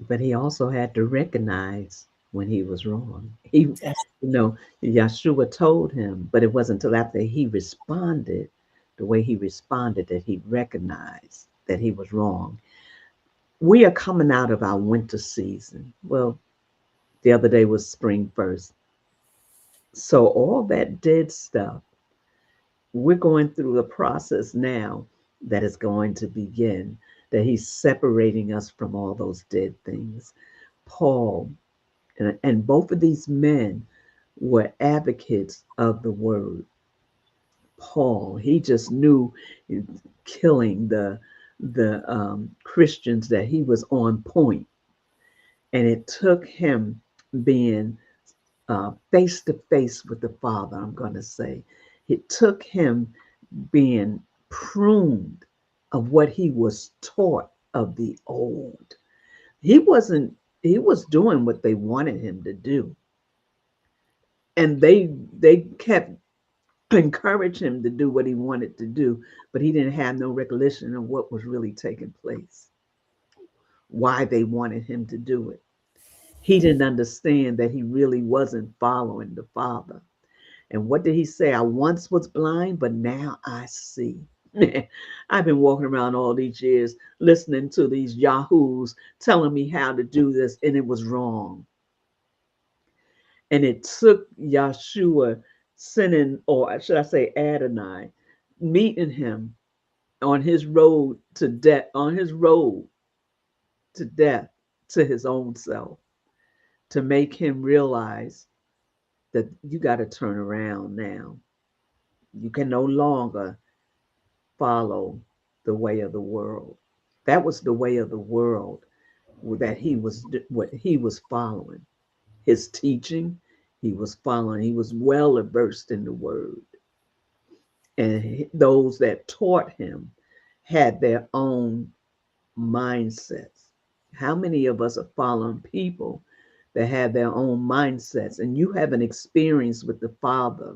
But he also had to recognize when he was wrong. He, That's Yeshua told him, but it wasn't until after he responded, the way he responded, that he recognized that he was wrong. We are coming out of our winter season. Well, the other day was spring first. So all that dead stuff, we're going through a process now that is going to begin, that he's separating us from all those dead things. Paul and both of these men were advocates of the word. Paul, he just knew, killing the Christians, that he was on point, and it took him being face to face with the Father. I'm going to say it took him being pruned of what he was taught of the old. He wasn't. He was doing what they wanted him to do, and they kept encourage him to do what he wanted to do, but he didn't have no recollection of what was really taking place, why they wanted him to do it. He didn't understand that he really wasn't following the Father. And what did he say? I once was blind, but now I see. I've been walking around all these years listening to these yahoos telling me how to do this, and it was wrong. And it took Yeshua sending, or should I say Adonai, meeting him on his road to death, to his own self, to make him realize that you got to turn around now. You can no longer follow the way of the world. That was the way of the world that what he was following. His teaching, he was following. He was well versed in the word. And those that taught him had their own mindsets. How many of us are following people that have their own mindsets, and you have an experience with the Father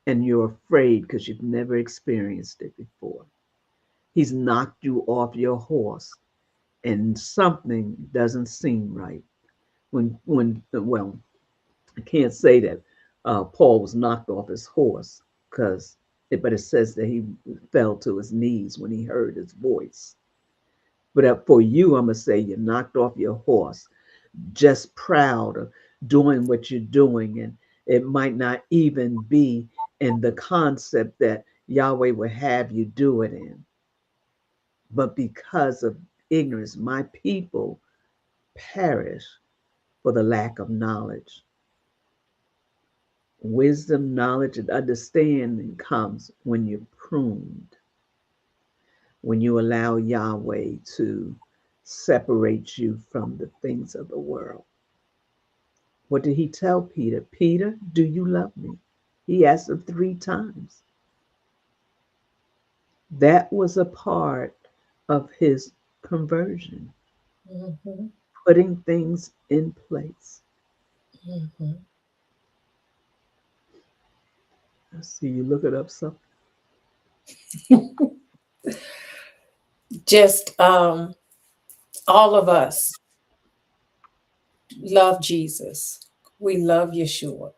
and you're afraid because you've never experienced it before? He's knocked you off your horse and something doesn't seem right. Well, I can't say that Paul was knocked off his horse, but it says that he fell to his knees when he heard his voice. But for you, I'm going to say you're knocked off your horse just proud of doing what you're doing. And it might not even be in the concept that Yahweh would have you do it in. But because of ignorance, my people perish for the lack of knowledge. Wisdom, knowledge, and understanding comes when you're pruned, when you allow Yahweh to separate you from the things of the world. What did he tell Peter? Peter, do you love me? He asked him 3 times. That was a part of his conversion, Mm-hmm. putting things in place. Mm-hmm. I see you looking up something. Just all of us love Jesus. We love Yeshua.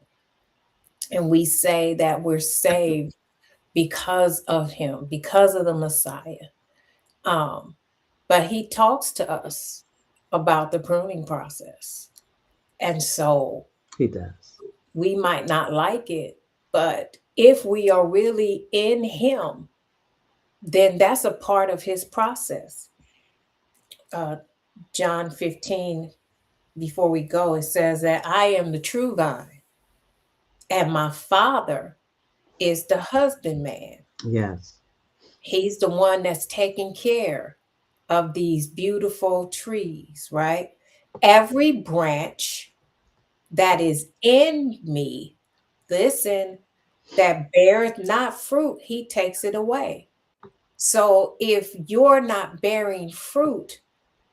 And we say that we're saved because of him, because of the Messiah. Um, but he talks to us about the pruning process. And so He does. we might not like it, but if we are really in him, then that's a part of his process. Uh, John 15, before we go, it says that I am the true vine, and my father is the husbandman. Yes. He's the one that's taking care of these beautiful trees, right? Every branch that is in me, listen, that beareth not fruit, he takes it away. So if you're not bearing fruit,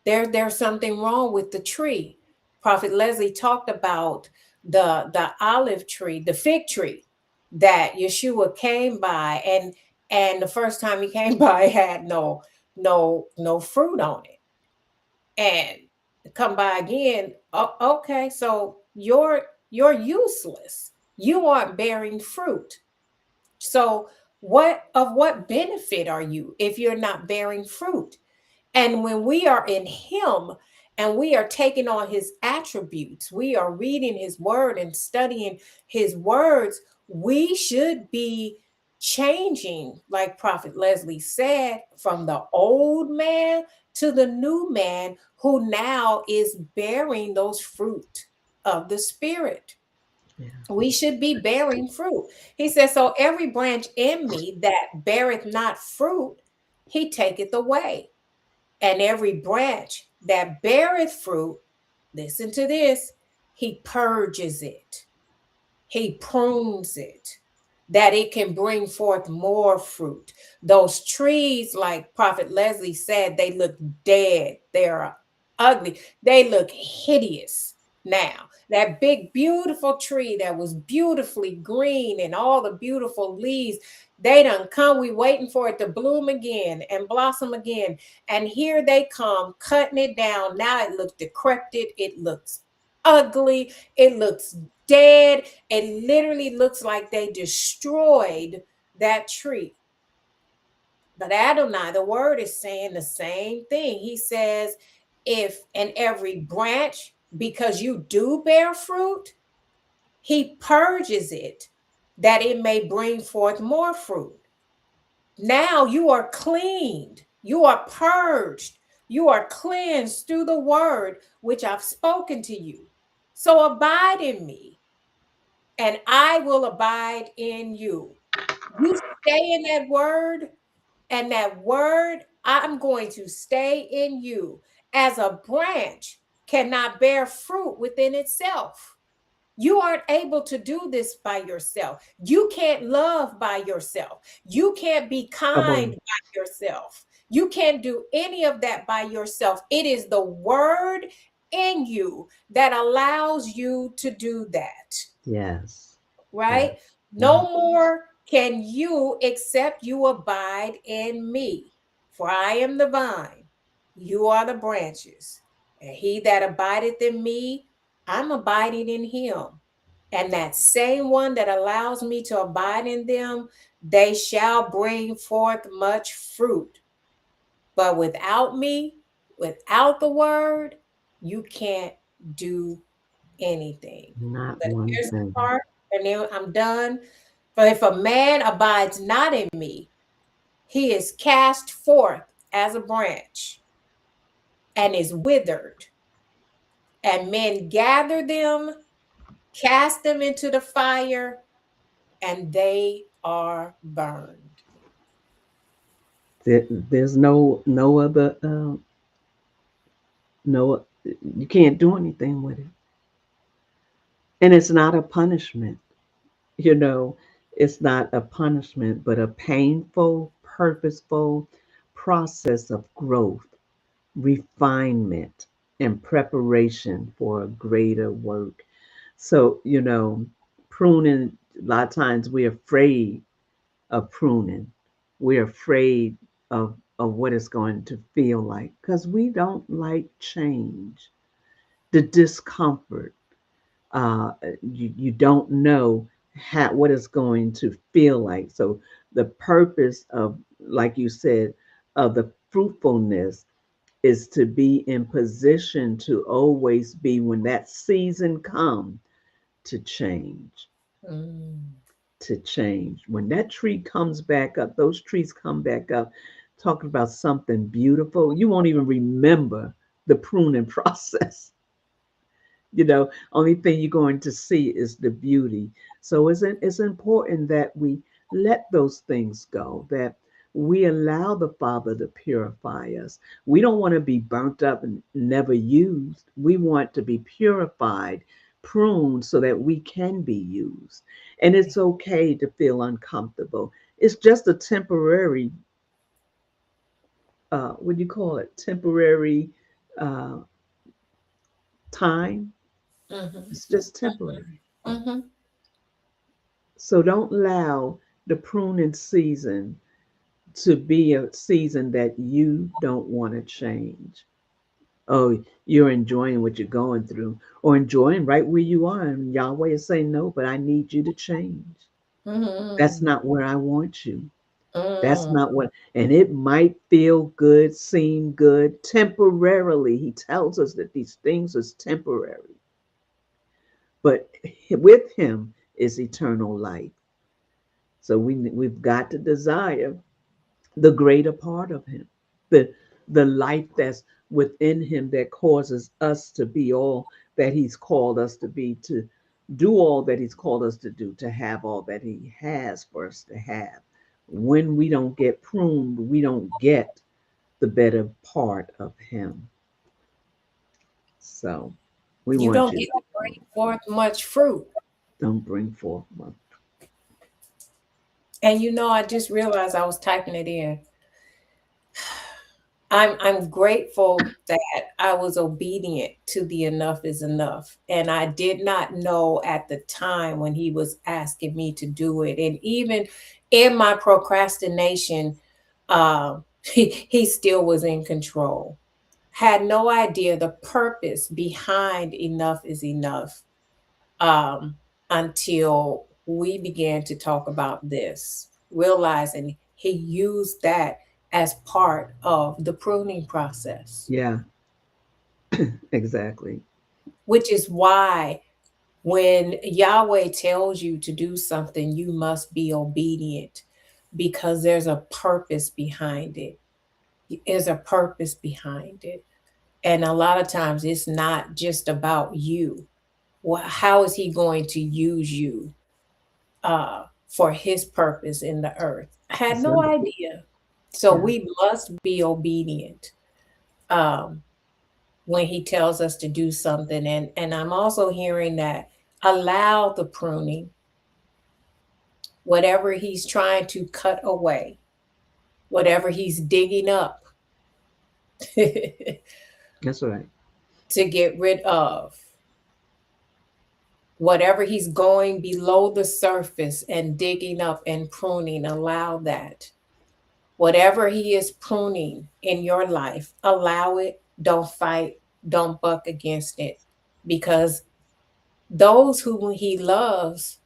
there's something wrong with the tree. Prophet Leslie talked about the olive tree, the fig tree that Yeshua came by, and the first time he came by it had no fruit on it. And come by again, okay, so you're useless. You aren't bearing fruit. So what benefit are you if you're not bearing fruit? And when we are in him and we are taking on his attributes, we are reading his word and studying his words, we should be changing, like Prophet Leslie said, from the old man to the new man who now is bearing those fruit of the spirit. Yeah. We should be bearing fruit. He says, so every branch in me that beareth not fruit, he taketh away. And every branch that beareth fruit, listen to this, he purges it, he prunes it, that it can bring forth more fruit. Those trees, like Prophet Leslie said, they look dead. They're ugly. They look hideous now. That big, beautiful tree that was beautifully green and all the beautiful leaves, they done come. We waiting for it to bloom again and blossom again. And here they come, cutting it down. Now it looks decrepit. It looks ugly. It looks dead. It literally looks like they destroyed that tree. But Adonai, the word is saying the same thing. He says, if and every branch, because you do bear fruit, he purges it that it may bring forth more fruit. Now you are cleaned, you are purged, you are cleansed through the word which I've spoken to you. So abide in me, and I will abide in you. You stay in that word, and that word, I'm going to stay in you. As a branch cannot bear fruit within itself. You aren't able to do this by yourself. You can't love by yourself. You can't be Come kind on. by yourself. You can't do any of that by yourself. It is the word in you that allows you to do that, Yes. Yes. right? No Mhm. more can you except you abide in me. For I am the vine, you are the branches. And he that abideth in me, I'm abiding in him. And that same one that allows me to abide in them, they shall bring forth much fruit. But without me, without the word, you can't do anything. Not But one here's the thing. part, and then I'm done. But if a man abides not in me, he is cast forth as a branch and is withered, and men gather them, cast them into the fire, and they are burned. There's no other no, you can't do anything with it, and it's not a punishment. You know, it's not a punishment, but a painful, purposeful process of growth, refinement, and preparation for a greater work. So, pruning, a lot of times we're afraid of pruning. We're afraid of what it's going to feel like because we don't like change, the discomfort. You don't know what it's going to feel like. So the purpose of, like you said, of the fruitfulness is to be in position to always be when that season comes to change, Mm. to change. When that tree comes back up, those trees come back up, talking about something beautiful. You won't even remember the pruning process. Only thing you're going to see is the beauty. So it's important that we let those things go, that we allow the Father to purify us. We don't want to be burnt up and never used. We want to be purified, pruned so that we can be used. And it's okay to feel uncomfortable. It's just a temporary, what do you call it? Temporary uh, time. Mm-hmm. It's just temporary. Mm-hmm. So don't allow the pruning season to be a season that you don't want to change. Oh, you're enjoying what you're going through, or enjoying right where you are. And Yahweh is saying, no, but I need you to change. That's Mm-hmm. not where I want you. That's Mm. not what, and it might feel good, seem good temporarily. He tells us that these things is temporary, but with him is eternal life. So we've got to desire the greater part of him, the the life that's within him that causes us to be all that he's called us to be, to do all that he's called us to do, to have all that he has for us to have. When we don't get pruned, we don't get the better part of him. So we You want don't you get to to bring forth much fruit. don't bring forth one. And I just realized I was typing it in. I'm grateful that I was obedient to the enough is enough. And I did not know at the time when he was asking me to do it. And even in my procrastination, he still was in control. Had no idea the purpose behind enough is enough, um, until we began to talk about this, realizing he used that as part of the pruning process, Yeah, exactly. which is why when Yahweh tells you to do something, you must be obedient because there's a purpose behind it. There's a purpose behind it. And a lot of times it's not just about you. How is he going to use you for his purpose in the earth? I had That's no right. idea. So Yeah. we must be obedient um, when he tells us to do something. And I'm also hearing that allow the pruning, whatever he's trying to cut away, whatever he's digging up That's right. to get rid of, whatever he's going below the surface and digging up and pruning, allow that. Whatever he is pruning in your life, allow it. Don't fight. Don't buck against it. Because those whom he loves,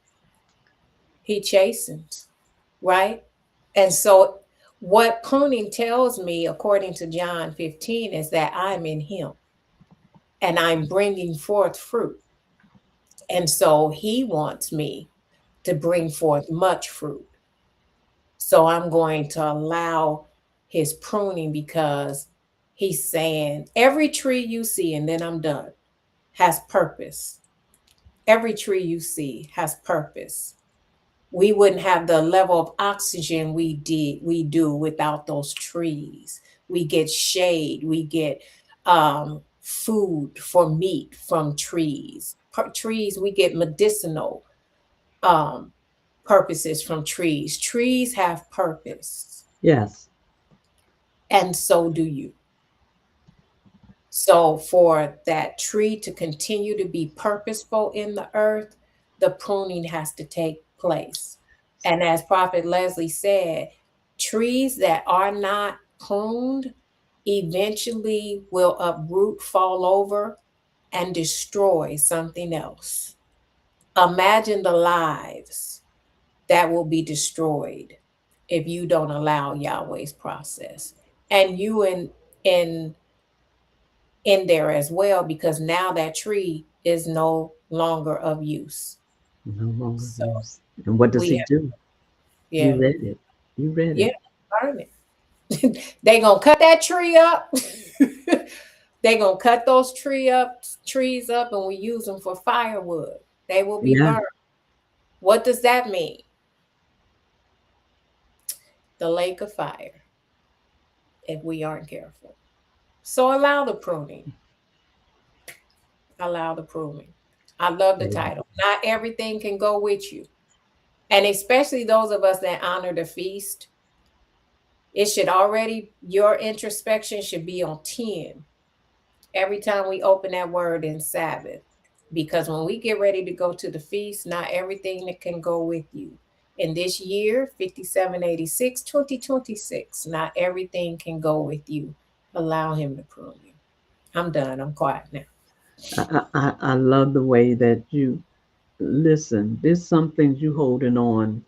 he chastens, right? And so, what pruning tells me, according to John 15, is that I'm in him. and I'm bringing forth fruit. And so he wants me to bring forth much fruit. So I'm going to allow his pruning because he's saying every tree you see, and then I'm done, has purpose. Every tree you see has purpose. We wouldn't have the level of oxygen we do without those trees. We get shade, we get food for meat from trees. Trees, we get medicinal um, purposes from trees. Trees have purpose, Yes. and so do you. So, for that tree to continue to be purposeful in the earth, the pruning has to take place. And as Prophet Leslie said, trees that are not pruned eventually will uproot, fall over, and destroy something else. Imagine the lives that will be destroyed if you don't allow Yahweh's process. And you in in there as well, because now that tree is no longer of use. No longer So use. And what does we he have, do? You yeah, read it. You read yeah, it. burn it. They gonna cut that tree up. They gonna cut those trees up, and we use them for firewood. They will be Yeah. burned. What does that mean? The lake of fire, if we aren't careful. So allow the pruning. Allow the pruning. I love the title. Not everything can go with you. And especially those of us that honor the feast, it should already, your introspection should be on 10 every time we open that word in Sabbath. Because when we get ready to go to the feast, not everything that can go with you. In this year, 5786, 2026, not everything can go with you. Allow him to prune you. I'm done. I'm quiet now. I love the way that you listen. There's some things you holding on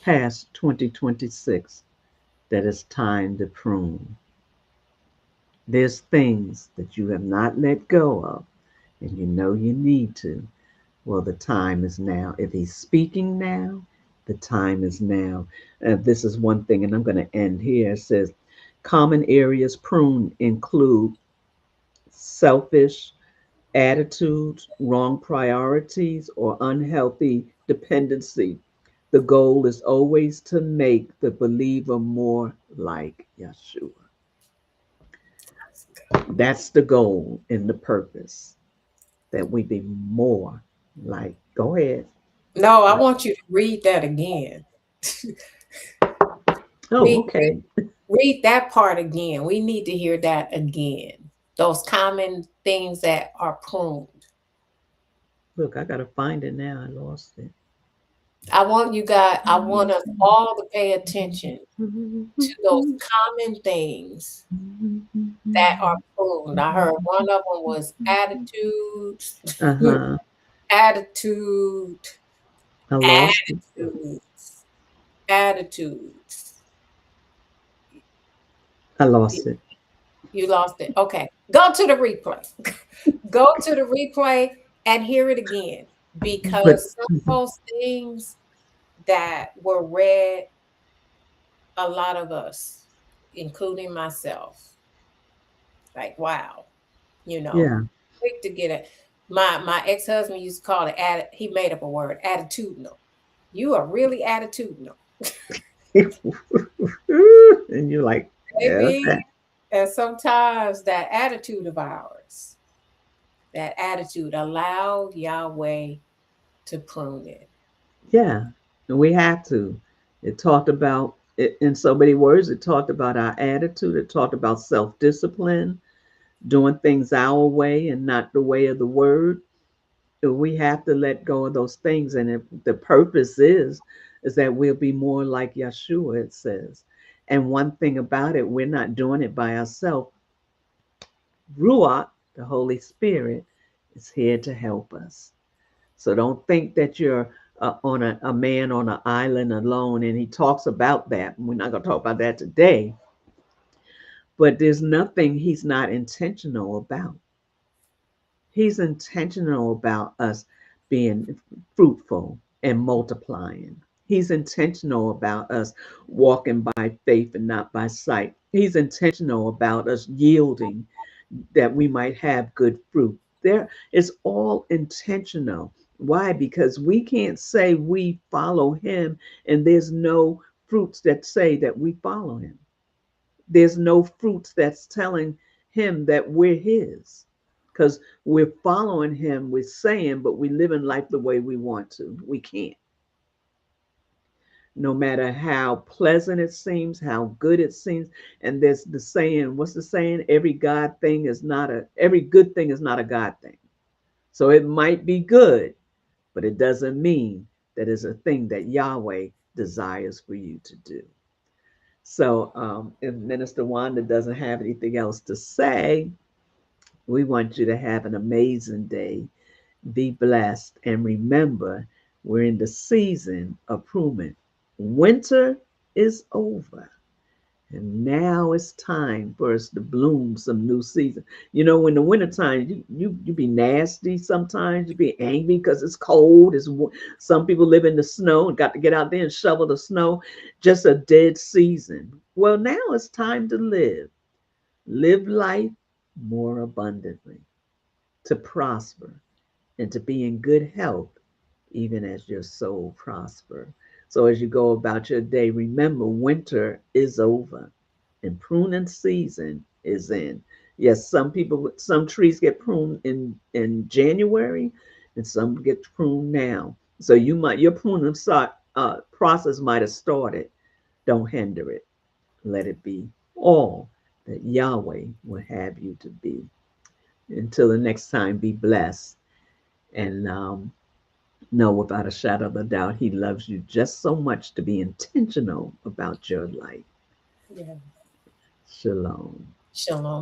past 2026 that it's time to prune. There's things that you have not let go of, and you know you need to. Well, the time is now. If he's speaking now, the time is now. This is one thing, and I'm going to end here. It says common areas pruned include selfish attitudes, wrong priorities, or unhealthy dependency. The goal is always to make the believer more like Yeshua. That's the goal and the purpose, that we be more like. Go ahead. No, I want you to read that again. Oh, read, okay. read that part again. We need to hear that again. Those common things that are pruned. Look, I gotta find it now. I lost it. I want us all to pay attention to those common things that are pruned. I heard one of them was attitudes, Uh-huh. attitude, I lost it. attitudes, attitudes. I You lost it. you lost it. Okay. Go to the replay. Go to the replay and hear it again, But because some of those things that were read, a lot of us, including myself, like, wow, you know, yeah. quick to get it. My ex-husband used to call it, he made up a word, attitudinal. You are really attitudinal, And you're like, yeah, baby. okay. And sometimes that attitude of ours, that attitude, allow Yahweh to prune it. Yeah. And we have to. It talked about it in so many words. It talked about our attitude. It talked about self-discipline, doing things our way and not the way of the word. We have to let go of those things. And if the purpose is that we'll be more like Yeshua, it says. And one thing about it, we're not doing it by ourselves. Ruach, the Holy Spirit, is here to help us. So don't think that you're on a man on an island alone. And he talks about that. We're not going to talk about that today. But there's nothing he's not intentional about. He's intentional about us being fruitful and multiplying. He's intentional about us walking by faith and not by sight. He's intentional about us yielding that we might have good fruit. There, it's all intentional. Why? Because we can't say we follow him and there's no fruits that say that we follow him. There's no fruits that's telling him that we're his. Because we're following him, we're saying, but we live in life the way we want to. We can't. No matter how pleasant it seems, how good it seems. And there's the saying, what's the saying? Every good thing is not a God thing. So it might be good, but it doesn't mean that it's a thing that Yahweh desires for you to do. So if Minister Wanda doesn't have anything else to say, we want you to have an amazing day. Be blessed. And remember, we're in the season of pruning. Winter is over. And now it's time for us to bloom some new season. You know, in the wintertime, you be nasty sometimes. You be angry because it's cold. Some people live in the snow and got to get out there and shovel the snow. Just a dead season. Well, now it's time to live. Live life more abundantly, to prosper, and to be in good health, even as your soul prosper. So as you go about your day, remember winter is over and pruning season is in. Yes, some trees get pruned in January, and some get pruned now. So your pruning process might have started. Don't hinder it. Let it be all that Yahweh will have you to be. Until the next time, be blessed and know without a shadow of a doubt He loves you just so much to be intentional about your life. Yeah. Shalom. Shalom.